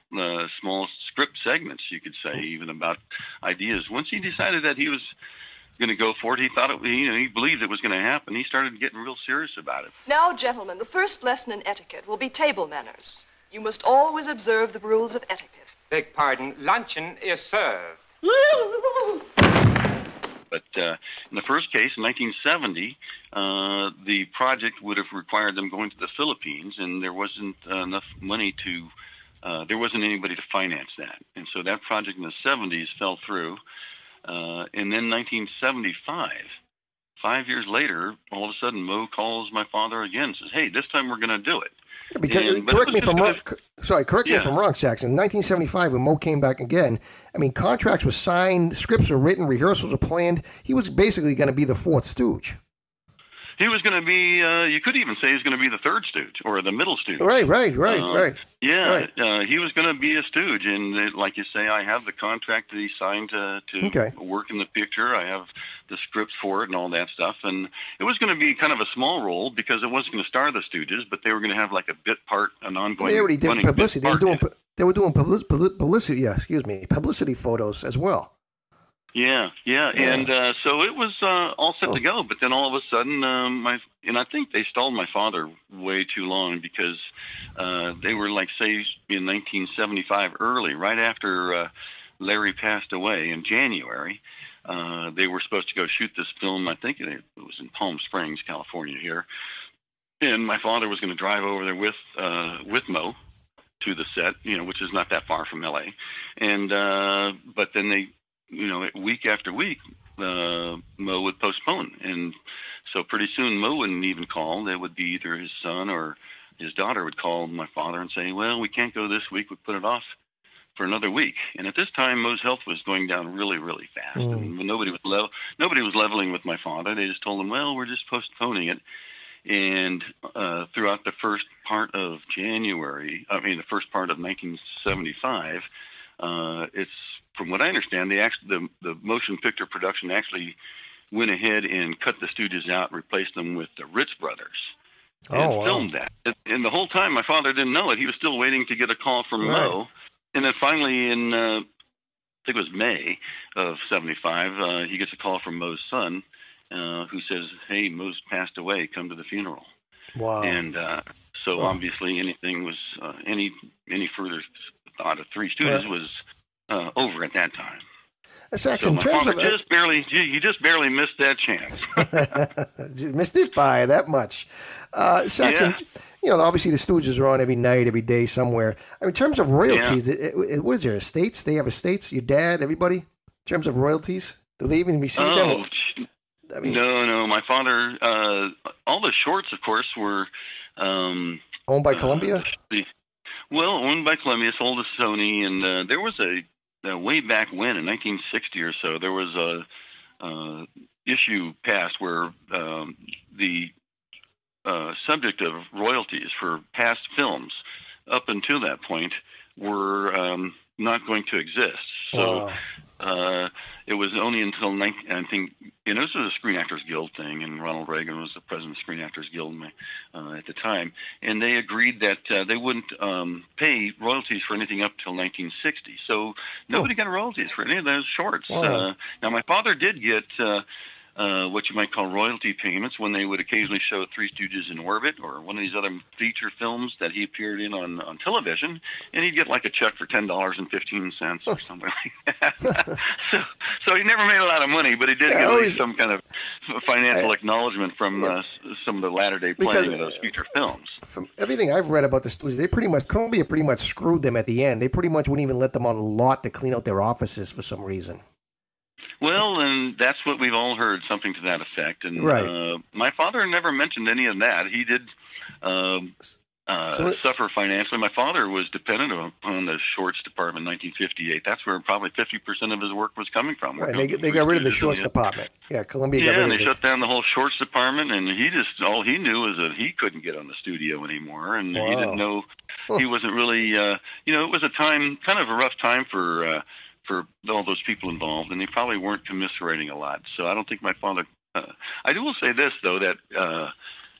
small script segments, you could say, even about ideas. Once he decided that he was going to go for it, he thought he believed it was going to happen. He started getting real serious about it. Now, gentlemen, the first lesson in etiquette will be table manners. You must always observe the rules of etiquette. Beg pardon, luncheon is served. But in the first case, in 1970, the project would have required them going to the Philippines, and there wasn't enough money there wasn't anybody to finance that. And so that project in the 70s fell through. And then 1975, 5 years later, all of a sudden, Moe calls my father again and says, hey, this time we're going to do it. Yeah, because, correct me if I'm wrong. Sorry, correct me if I'm wrong, Saxon. In 1975, when Moe came back again, contracts were signed, scripts were written, rehearsals were planned. He was basically going to be the fourth Stooge. He was going to be, you could even say he's going to be the third Stooge, or the middle Stooge. Right. Yeah, right. He was going to be a Stooge, and like you say, I have the contract that he signed to work in the picture. I have the scripts for it and all that stuff, and it was going to be kind of a small role because it wasn't going to star the Stooges, but they were going to have like a bit part, an ongoing. They already did publicity. They were doing publicity. Yeah, publicity photos as well. Yeah. And so it was all set to go, but then all of a sudden, and I think they stalled my father way too long because they were like, say, in 1975, early, right after Larry passed away in January. They were supposed to go shoot this film. I think it was in Palm Springs, California here, and my father was going to drive over there with Moe to the set, which is not that far from L.A. And but then they. Week after week, Moe would postpone. And so pretty soon Moe wouldn't even call. That would be either his son or his daughter would call my father and say, well, we can't go this week. We put it off for another week. And at this time, Moe's health was going down really, really fast. And nobody was leveling with my father. They just told him, well, we're just postponing it. And throughout the first part of the first part of 1975, it's, from what I understand, the motion picture production actually went ahead and cut the Stooges out, replaced them with the Ritz Brothers, and filmed that. And the whole time, my father didn't know it. He was still waiting to get a call from Moe. And then finally, in I think it was May of 75, he gets a call from Moe's son, who says, "Hey, Moe's passed away. Come to the funeral." Wow! And so obviously, anything was any further thought of Three Stooges was over at that time. Saxon, so my father just barely missed that chance. Missed it by that much. Saxon, obviously the Stooges are on every night, every day somewhere. In terms of royalties, what is there, estates? They have estates? Your dad, everybody? In terms of royalties? Do they even receive them? No. My father, all the shorts, of course, were... owned by Columbia? Owned by Columbia, sold to Sony, and there was a way back when, in 1960 or so, there was issue passed where the subject of royalties for past films up until that point were not going to exist. So it was only until I think, this was a Screen Actors Guild thing, and Ronald Reagan was the president of the Screen Actors Guild at the time, and they agreed that they wouldn't pay royalties for anything up till 1960. So nobody got royalties for any of those shorts. Now my father did get what you might call royalty payments when they would occasionally show Three Stooges in Orbit or one of these other feature films that he appeared in on television, and he'd get like a check for $10.15 or something like that. so he never made a lot of money, but he did get at least some kind of financial acknowledgement from some of the latter-day playing of those feature films. From everything I've read about the Stooges, Columbia pretty much screwed them at the end. They pretty much wouldn't even let them on the lot to clean out their offices for some reason. Well, and that's what we've all heard, something to that effect. And my father never mentioned any of that. He did suffer financially. My father was dependent upon the shorts department in 1958. That's where probably 50% of his work was coming from. Right, they got rid of the shorts department. Yeah, Columbia got rid of it. Yeah, and they shut down the whole shorts department, and all he knew was that he couldn't get on the studio anymore, and he didn't know, he wasn't really, it was a time, kind of a rough time for all those people involved, and they probably weren't commiserating a lot. So I don't think my father. I will say this though, that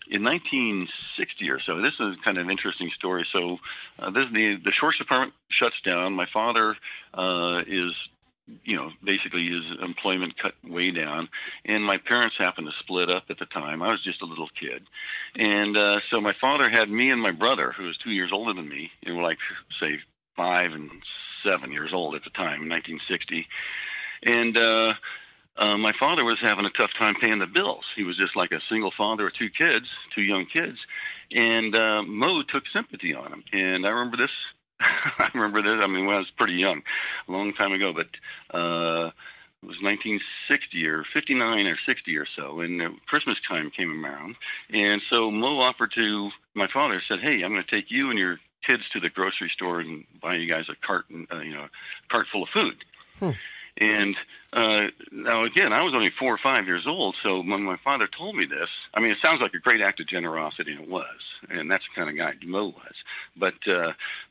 in 1960 or so, this is kind of an interesting story. So the shorts department shuts down. My father is, basically his employment cut way down, and my parents happened to split up at the time. I was just a little kid, and so my father had me and my brother, who was 2 years older than me. They were like, say, 5 and 7 years old at the time in 1960, and my father was having a tough time paying the bills. He was just like a single father of two young kids, and Mo took sympathy on him. And I remember this. I mean, when I was pretty young, a long time ago, but it was 1960 or 59 or 60 or so, and Christmas time came around, and so Mo offered to my father, said, "Hey, I'm going to take you and your kids to the grocery store and buy you guys a cart full of food." And now again, I was only 4 or 5 years old, so when my father told me this, I mean, it sounds like a great act of generosity, and it was, and that's the kind of guy Mo was. But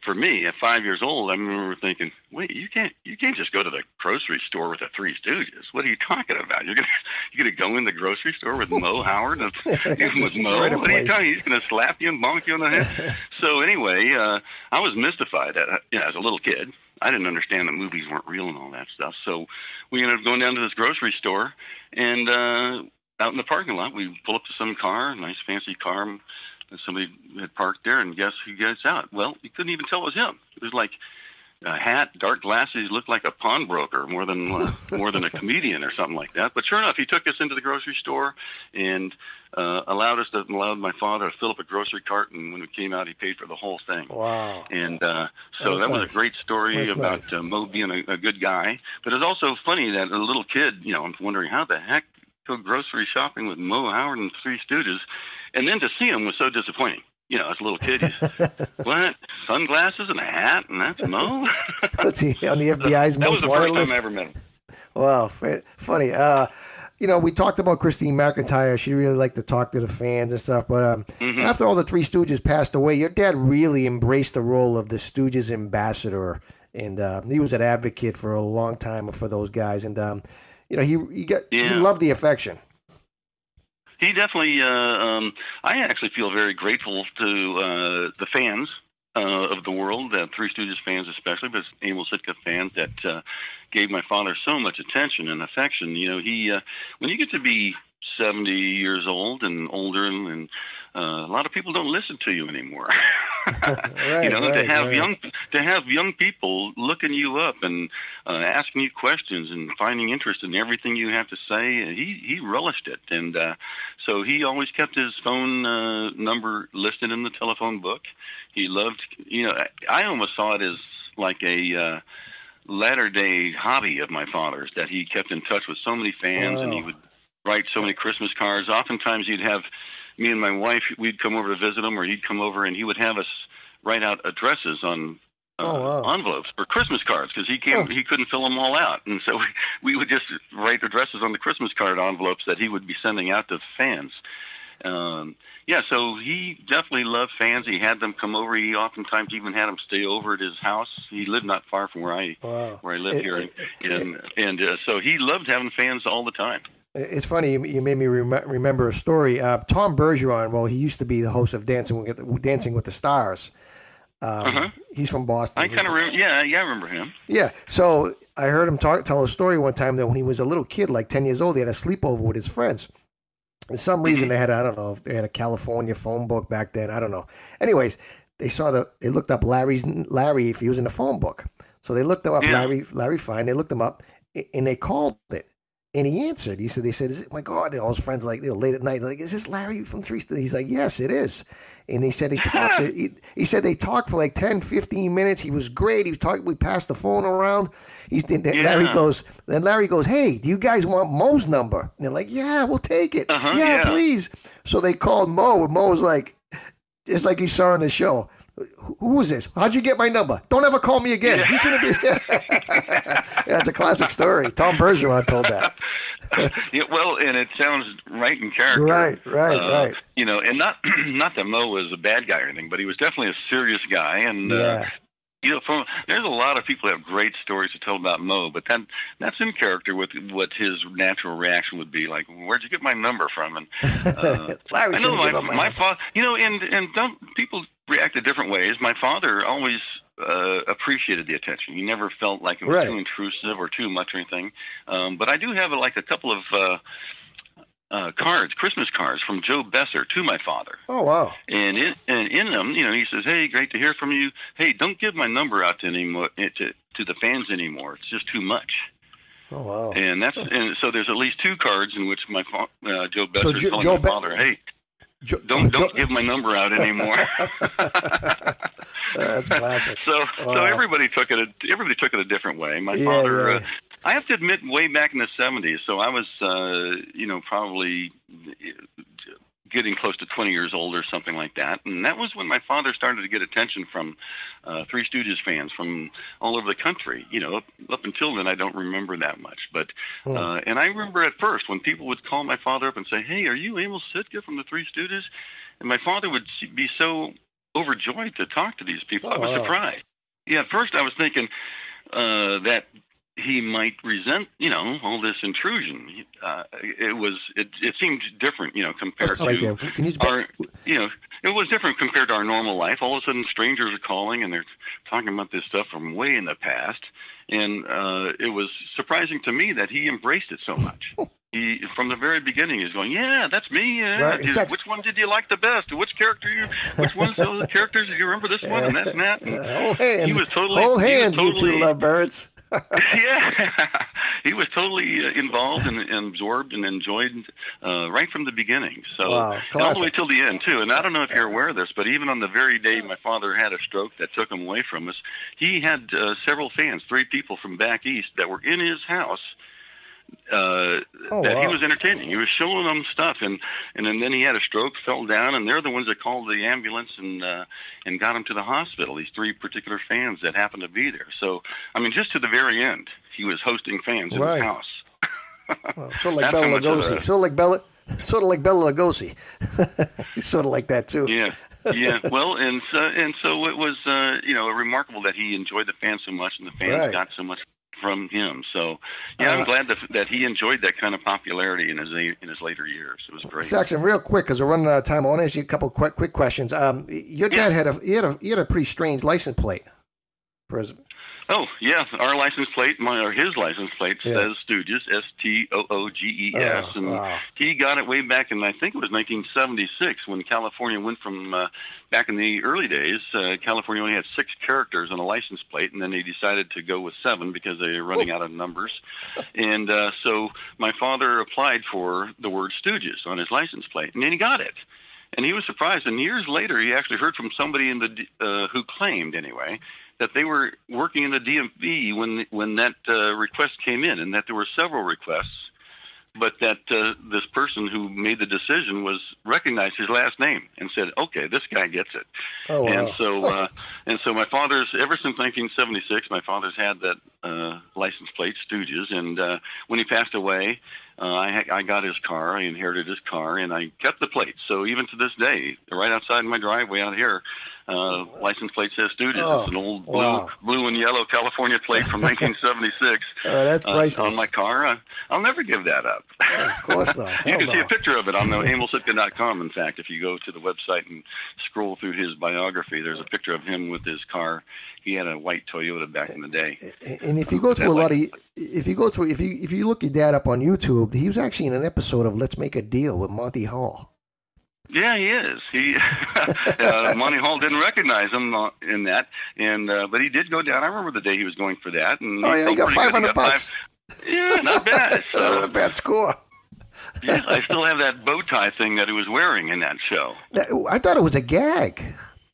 for me, at 5 years old, I remember thinking, "Wait, you can't just go to the grocery store with the Three Stooges. What are you talking about? You're gonna go in the grocery store with Mo Howard and with Mo? What are you talking? He's gonna slap you and bonk you on the head." So anyway, I was mystified as a little kid. I didn't understand that movies weren't real and all that stuff. So we ended up going down to this grocery store, and out in the parking lot, we pull up to some car, a nice fancy car, and somebody had parked there, and guess who gets out? Well, you couldn't even tell it was him. It was like a hat, dark glasses, looked like a pawnbroker more than a comedian or something like that. But sure enough, he took us into the grocery store and allowed my father to fill up a grocery cart, and when we came out, he paid for the whole thing. Wow! And so that was a great story about Mo being a good guy. But it's also funny that a little kid, I'm wondering how the heck go grocery shopping with Mo Howard and Three Stooges, and then to see him was so disappointing. As a little kid, what? Sunglasses and a hat, and that's Mo? What's he on the FBI's most wanted list? That was the first time I ever met him. Wow, funny. We talked about Christine McIntyre. She really liked to talk to the fans and stuff. But after all the Three Stooges passed away, your dad really embraced the role of the Stooges ambassador, and he was an advocate for a long time for those guys. And he loved the affection. He definitely, I actually feel very grateful to the fans of the world, Three Stooges fans especially, but Emil Sitka fans that gave my father so much attention and affection. When you get to be 70 years old and older, and a lot of people don't listen to you anymore. To have young people looking you up and asking you questions and finding interest in everything you have to say, he relished it, and so he always kept his phone number listed in the telephone book. He loved, I almost saw it as like a latter-day hobby of my father's, that he kept in touch with so many fans, and he would write so many Christmas cards. Oftentimes he'd have me and my wife, we'd come over to visit him, or he'd come over and he would have us write out addresses on envelopes for Christmas cards because he couldn't fill them all out, and so we would just write addresses on the Christmas card envelopes that he would be sending out to fans. So he definitely loved fans. He had them come over. He oftentimes even had them stay over at his house. He lived not far from where I live here, and so he loved having fans all the time. It's funny, you made me remember a story. Tom Bergeron, well, he used to be the host of Dancing with the Stars. He's from Boston. I kind of remember. Yeah, I remember him. Yeah. So I heard him tell a story one time that when he was a little kid, like 10 years old, he had a sleepover with his friends. For some reason, they had they had a California phone book back then. I don't know. Anyways, they looked up Larry if he was in the phone book. So they looked him up, Larry Fine. They looked him up, and they called it. And he answered. They said, is it, my God, and all his friends, like, late at night, like, is this Larry from Three Stooges? He's like, yes, it is. And he said they talked. He said they talked for like 10, 15 minutes. He was great. He was talking. We passed the phone around. Larry goes, hey, do you guys want Mo's number? And they're like, yeah, we'll take it. Please. So they called Mo, and Mo was like, just like he saw in the show. Who is this? How'd you get my number? Don't ever call me again. You shouldn't be. It's a classic story. Tom Bergeron told that. Well, and it sounds right in character. Right. You know, and not that Mo was a bad guy or anything, but he was definitely a serious guy. And you know, there's a lot of people who have great stories to tell about Mo, but that's in character with what his natural reaction would be. Like, where'd you get my number from? And I know my father. You know, and people react in different ways. My father always appreciated the attention. He never felt like it was too intrusive or too much or anything. But I do have a couple of cards, Christmas cards from Joe Besser to my father. Oh, wow. And in them, you know, he says, hey, great to hear from you. Hey, don't give my number out to the fans anymore. It's just too much. Oh, wow. And so there's at least two cards in which my Joe Besser is telling my father, hey, don't give my number out anymore. That's classic. So everybody took it a different way. My father, I have to admit, way back in the 70s. So I was, probably getting close to 20 years old or something like that. And that was when my father started to get attention from Three Stooges fans from all over the country. You know, up until then, I don't remember that much. But and I remember at first when people would call my father up and say, hey, are you Emil Sitka from the Three Stooges? And my father would be so overjoyed to talk to these people. I was surprised. Yeah, at first I was thinking that he might resent, all this intrusion. It seemed different, compared to our, it was different compared to our normal life. All of a sudden, strangers are calling and they're talking about this stuff from way in the past, and it was surprising to me that he embraced it so much. He, from the very beginning, he's going, yeah, that's me. Which one did you like the best? Which one's those characters? Do you remember this one and that and that? And hold hands. He was totally, hold hands, you two lovebirds. Yeah, he was totally involved and absorbed and enjoyed right from the beginning. So all the way till the end, too. And I don't know if you're aware of this, but even on the very day my father had a stroke that took him away from us, he had several fans, 3 people from back east that were in his house that he was entertaining. He was showing them stuff, and then he had a stroke, fell down, and they're the ones that called the ambulance and got him to the hospital. These 3 particular fans that happened to be there. So, I mean, just to the very end, he was hosting fans in his house. Sort of like Bela Lugosi. Sort of like Bela Lugosi. He's sort of like that too. Yeah. Yeah, well, and so it was, remarkable that he enjoyed the fans so much, and the fans got so much from him. So, I'm glad that he enjoyed that kind of popularity in his later years. It was great. Saxon, real quick, because we're running out of time, I want to ask you a couple of quick questions. Your dad had a pretty strange license plate for his. Oh, yeah. Our license plate, his license plate says Stooges, Stooges, and he got it way back in, I think it was 1976, when California went from, back in the early days, California only had 6 characters on a license plate, and then they decided to go with 7 because they were running out of numbers. And so my father applied for the word Stooges on his license plate, and then he got it. And he was surprised, and years later he actually heard from somebody who claimed, anyway, that they were working in the DMV when that request came in, and that there were several requests but that this person who made the decision recognized his last name and said, "Okay, this guy gets it." Oh, wow. And so my father's, ever since 1976, my father's had that license plate, Stooges, and when he passed away, I got his car. I inherited his car, and I kept the plate. So even to this day, right outside my driveway out here, license plate says Stooges. Oh, it's an old wow. blue and yellow California plate from 1976. That's priceless. On my car. I'll never give that up. Of course not. You can see a picture of it on the EmilSitka.com. In fact, if you go to the website and scroll through his biography, there's a picture of him with his car. He had a white Toyota back in the day. And if you go through if you look your dad up on YouTube, he was actually in an episode of Let's Make a Deal with Monty Hall. Yeah, he is. Monty Hall didn't recognize him in that, and but he did go down. I remember the day he was going for that. And he got $500. Yeah, not bad. So, not a bad score. Yeah, I still have that bow tie thing that he was wearing in that show. I thought it was a gag.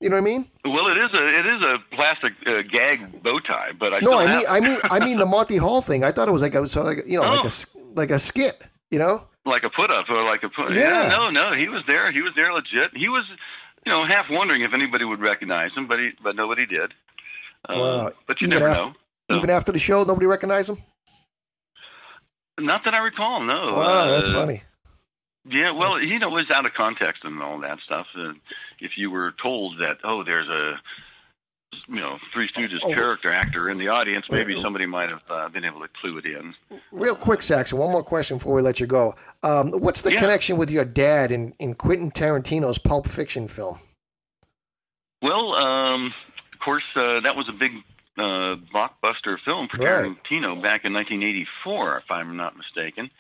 You know what I mean? Well, it is a plastic gag bow tie, but I mean the Monty Hall thing. I thought it was like like a skit. You know, like a put up or like a put. Yeah. No, he was there. He was there legit. He was, half wondering if anybody would recognize him, but nobody did. Wow. But you never know. So. Even after the show, nobody recognized him? Not that I recall, no. Wow, that's funny. Yeah, well, it was out of context and all that stuff. If you were told that, there's a, Three Stooges character actor in the audience, maybe somebody might have been able to clue it in. Real quick, Saxon, one more question before we let you go. What's the connection with your dad in Quinton Tarantino's Pulp Fiction film? Well, of course, that was a big blockbuster film for Tarantino back in 1984, if I'm not mistaken.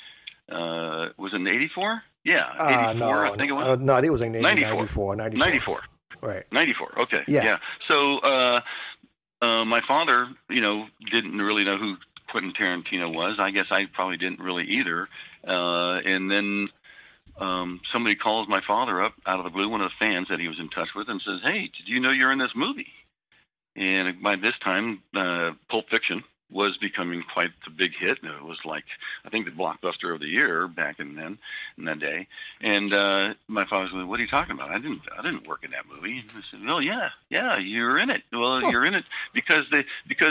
Was it in 84? Yeah, 84, no, I think it was. No, I think it was in 94. 94. Right. 94, okay. Yeah. So my father, didn't really know who Quentin Tarantino was. I guess I probably didn't really either. And then somebody calls my father up out of the blue, one of the fans that he was in touch with, and says, "Hey, did you know you're in this movie?" And by this time, Pulp Fiction was becoming quite the big hit. It was like, I think, the blockbuster of the year back in that day. And my father said, "What are you talking about? I didn't work in that movie." And I said, "Well, yeah, you're in it. Well, you're in it because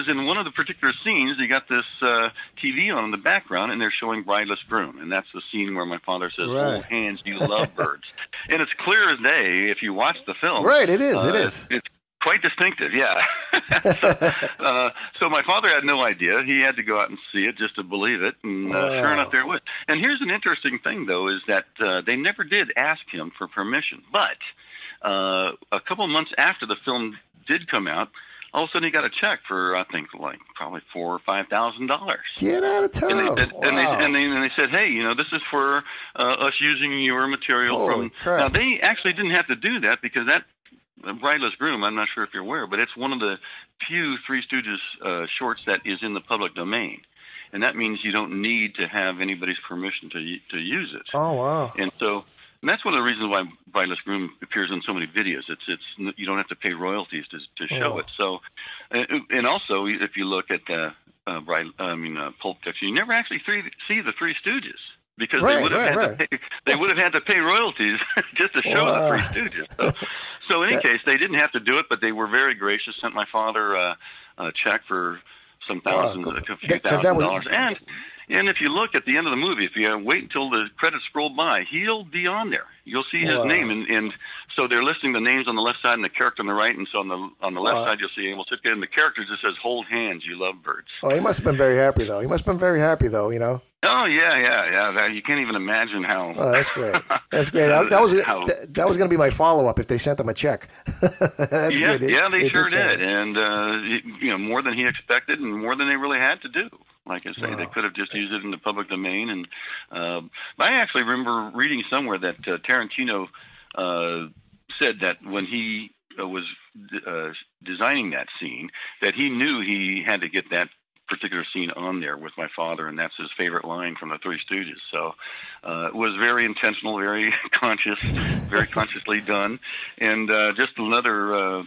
in one of the particular scenes, they got this TV on in the background, and they're showing Brideless Groom, and that's the scene where my father says, 'Hold hands, you lovebirds.'" And it's clear as day if you watch the film. Right, it is. It is. It's quite distinctive, yeah. So my father had no idea. He had to go out and see it just to believe it, and sure enough, there it was. And here's an interesting thing, though, is that they never did ask him for permission. But a couple of months after the film did come out, all of a sudden he got a check for, I think, like probably $4,000 or $5,000. Get out of town! And they said, "Hey, this is for us using your material." Holy crap. Now they actually didn't have to do that because that. Brideless Groom, I'm not sure if you're aware, but it's one of the few Three Stooges shorts that is in the public domain. And that means you don't need to have anybody's permission to use it. Oh, wow. And that's one of the reasons why Brideless Groom appears in so many videos. It's you don't have to pay royalties to show it. So, and also, if you look at Pulp Fiction, you never actually see the Three Stooges. Because they would have had to pay royalties just to show the Three Stooges. So in any case, they didn't have to do it, but they were very gracious. Sent my father a check for some a few $1,000. And if you look at the end of the movie, if you wait until the credits scroll by, he'll be on there. You'll see his name, and so they're listing the names on the left side and the character on the right. And so on the left side, you'll see Emil Sitka, and the character just says, "Hold hands, you lovebirds." Oh, he must have been very happy, though. Oh yeah. You can't even imagine how. Oh, that's great. That's great. That was going to be my follow-up if they sent them a check. That's great. They sure did, and more than he expected, and more than they really had to do. Like I say, they could have just used it in the public domain. And I actually remember reading somewhere that Tarantino said that when he was designing that scene, that he knew he had to get that particular scene on there with my father, and that's his favorite line from the Three Stooges. So it was very intentional, very conscious, very consciously done, and just another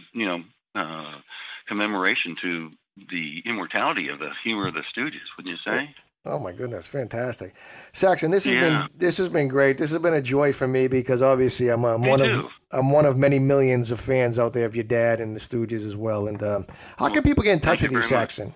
commemoration to the immortality of the humor of the Stooges, wouldn't you say? Oh my goodness, fantastic, Saxon. This has been great. This has been a joy for me because obviously I'm one of many millions of fans out there of your dad and the Stooges as well. And how can people get in touch with you, Saxon?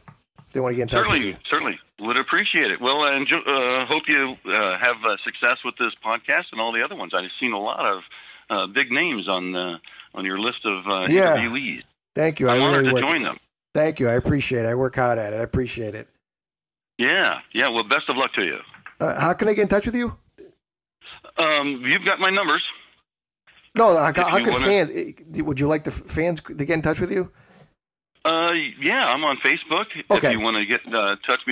If they want to get in touch with you, certainly would appreciate it. Well, I hope you have success with this podcast and all the other ones. I've seen a lot of big names on your list of interviewees. Thank you. I'm honored to join them. Thank you. I appreciate it. I work hard at it. I appreciate it. Yeah. Well, best of luck to you. How can I get in touch with you? You've got my numbers. No, how can fans? Would you like the fans to get in touch with you? Yeah, I'm on Facebook. Okay. If you want to get touch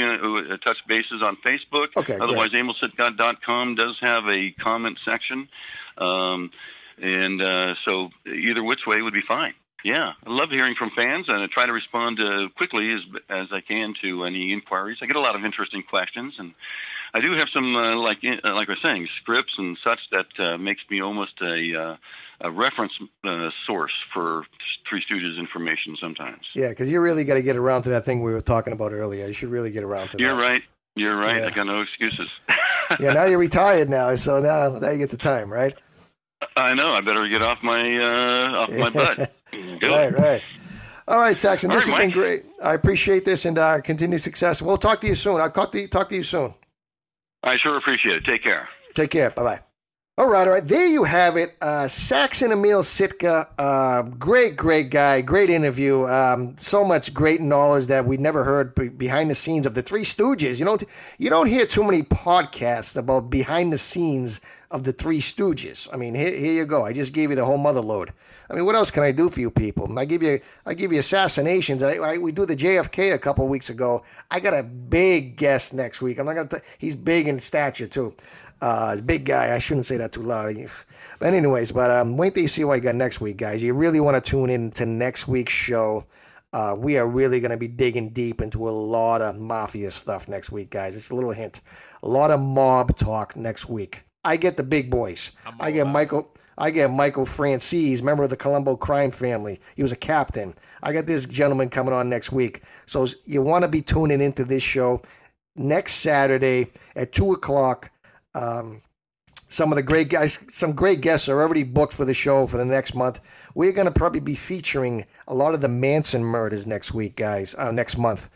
bases on Facebook. Okay. Otherwise, emilsitka.com does have a comment section, so either which way would be fine. Yeah, I love hearing from fans, and I try to respond quickly as I can to any inquiries. I get a lot of interesting questions, and I do have some, like I was saying, scripts and such that makes me almost a reference source for Three Stooges information sometimes. Yeah, because you really got to get around to that thing we were talking about earlier. You should really get around to that. You're right. Yeah. I got no excuses. Yeah, now you're retired now, so now you get the time, right? I know. I better get off my butt. Right. All right, Saxon. This has been great. I appreciate this and continued success. We'll talk to you soon. I'll talk to you soon. I sure appreciate it. Take care. Take care. Bye-bye. All right. There you have it. SAXON EMIL SITKA. Great guy. Great interview. So much great knowledge that we never heard behind the scenes of the Three Stooges. You don't hear too many podcasts about behind the scenes of the Three Stooges. I mean, here you go. I just gave you the whole mother load. I mean, what else can I do for you people? I give you assassinations. We do the JFK a couple of weeks ago. I got a big guest next week. I'm not gonna. He's big in stature too. He's a big guy. I shouldn't say that too loud. But anyways, wait till you see what I got next week, guys. You really want to tune in to next week's show. We are really going to be digging deep into a lot of mafia stuff next week, guys. It's a little hint. A lot of mob talk next week. I get the big boys. I get Michael Francis, member of the Colombo crime family. He was a captain. I got this gentleman coming on next week. So you want to be tuning into this show next Saturday at 2 o'clock. Some of the great guys, some great guests are already booked for the show for the next month. We're going to probably be featuring a lot of the Manson murders next week, guys, next month.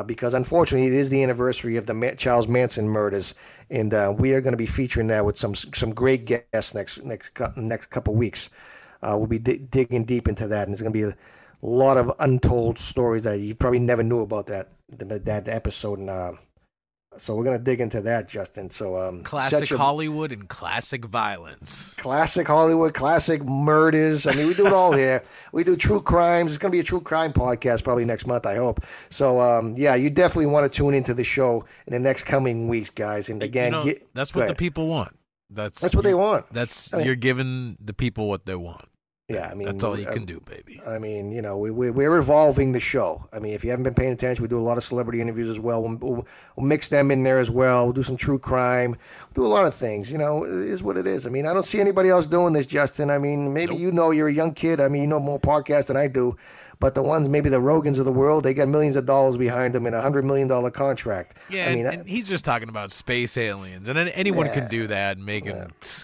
Because unfortunately, it is the anniversary of the Charles Manson murders, and we are going to be featuring that with some great guests next couple weeks. We'll be digging deep into that, and there's going to be a lot of untold stories that you probably never knew about that episode. And so we're going to dig into that, Justin. So classic Hollywood and classic violence. Classic Hollywood, classic murders. I mean, we do it all here. We do true crimes. It's going to be a true crime podcast probably next month, I hope. So, you definitely want to tune into the show in the next coming weeks, guys. And again, that's what the people want. That's what they want. You're giving the people what they want. Yeah, I mean, that's all you can do, baby. I mean, we're evolving the show. I mean, if you haven't been paying attention, we do a lot of celebrity interviews as well. We'll mix them in there as well. We'll do some true crime. We'll do a lot of things. It is what it is. I mean, I don't see anybody else doing this, Justin. I mean, maybe you're a young kid. I mean, you know more podcasts than I do. But the ones, maybe the Rogans of the world, they got millions of dollars behind them in a $100 million contract. Yeah, and he's just talking about space aliens. And anyone can do that and make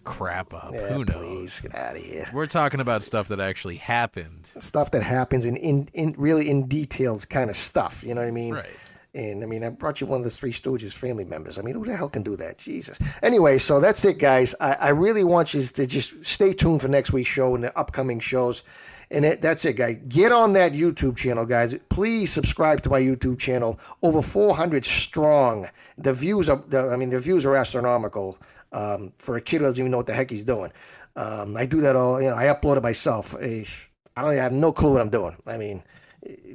crap up. Yeah, who knows? Please, get out of here. We're talking about stuff that actually happened. Stuff that happens in really in details kind of stuff. You know what I mean? Right. And, I mean, I brought you one of the Three Stooges family members. I mean, who the hell can do that? Jesus. Anyway, so that's it, guys. I really want you to just stay tuned for next week's show and the upcoming shows. And that's it, guys. Get on that YouTube channel, guys. Please subscribe to my YouTube channel. Over 400 strong. The views are astronomical for a kid who doesn't even know what the heck he's doing. I do that all. I upload it myself. I have no clue what I'm doing. I mean,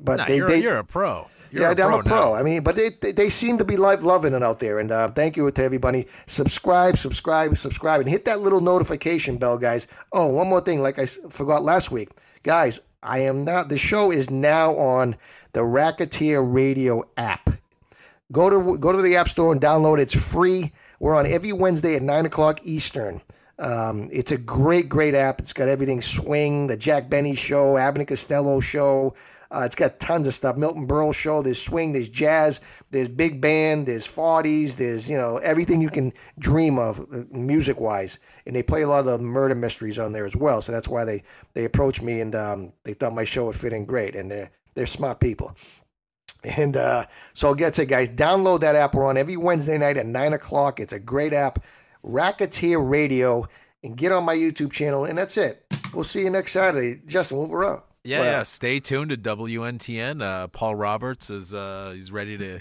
but you're a pro. I'm a pro. Now. I mean, but they seem to be loving it out there. And thank you to everybody. Subscribe, and hit that little notification bell, guys. Oh, one more thing, like I forgot last week. Guys, the show is now on the Racketeer Radio app. Go to the App Store and download it. It's free. We're on every Wednesday at 9 o'clock Eastern. It's a great app. It's got everything swing, the Jack Benny show, Abbott and Costello show, It's got tons of stuff. Milton Berle show. There's swing. There's jazz. There's big band. There's 40s. There's, everything you can dream of music-wise. And they play a lot of the murder mysteries on there as well. So that's why they approached me, and they thought my show would fit in great. And they're smart people. And so that's it, guys. Download that app. We're on every Wednesday night at 9 o'clock. It's a great app. Racketeer Radio. And get on my YouTube channel. And that's it. We'll see you next Saturday. Justin, over up. Yeah. Stay tuned to WNTN. Paul Roberts is he's ready to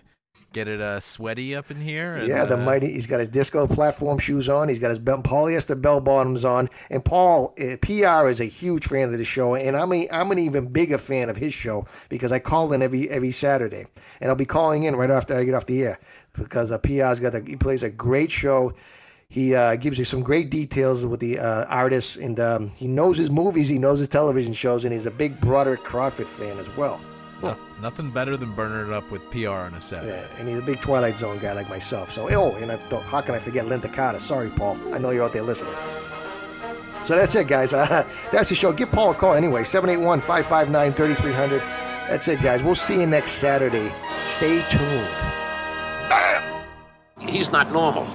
get it sweaty up in here. And, the mighty. He's got his disco platform shoes on. He's got his polyester bell bottoms on. And Paul, PR, is a huge fan of the show, and I'm an even bigger fan of his show because I call in every Saturday, and I'll be calling in right after I get off the air because PR's he plays a great show. He gives you some great details with the artists, and he knows his movies, he knows his television shows, and he's a big Broderick Crawford fan as well. Nothing better than burning it up with PR on a Saturday. Yeah, and he's a big Twilight Zone guy like myself. So, and how can I forget Linda Carter? Sorry, Paul. I know you're out there listening. So that's it, guys. That's the show. Give Paul a call anyway, 781-559-3300. That's it, guys. We'll see you next Saturday. Stay tuned. He's not normal.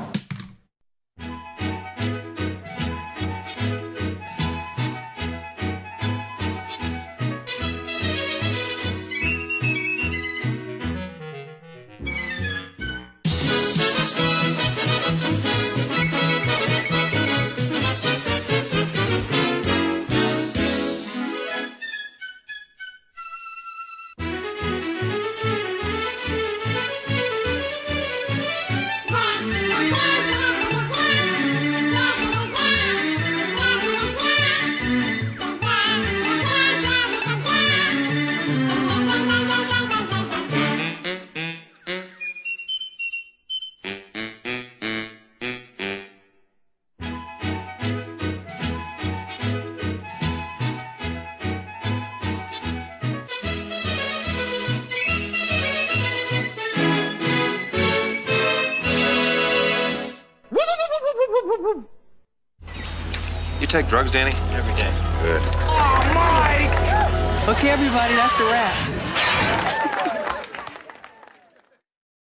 You take drugs, Danny? Every day. Good. Oh, Mike! Okay, everybody, that's a wrap.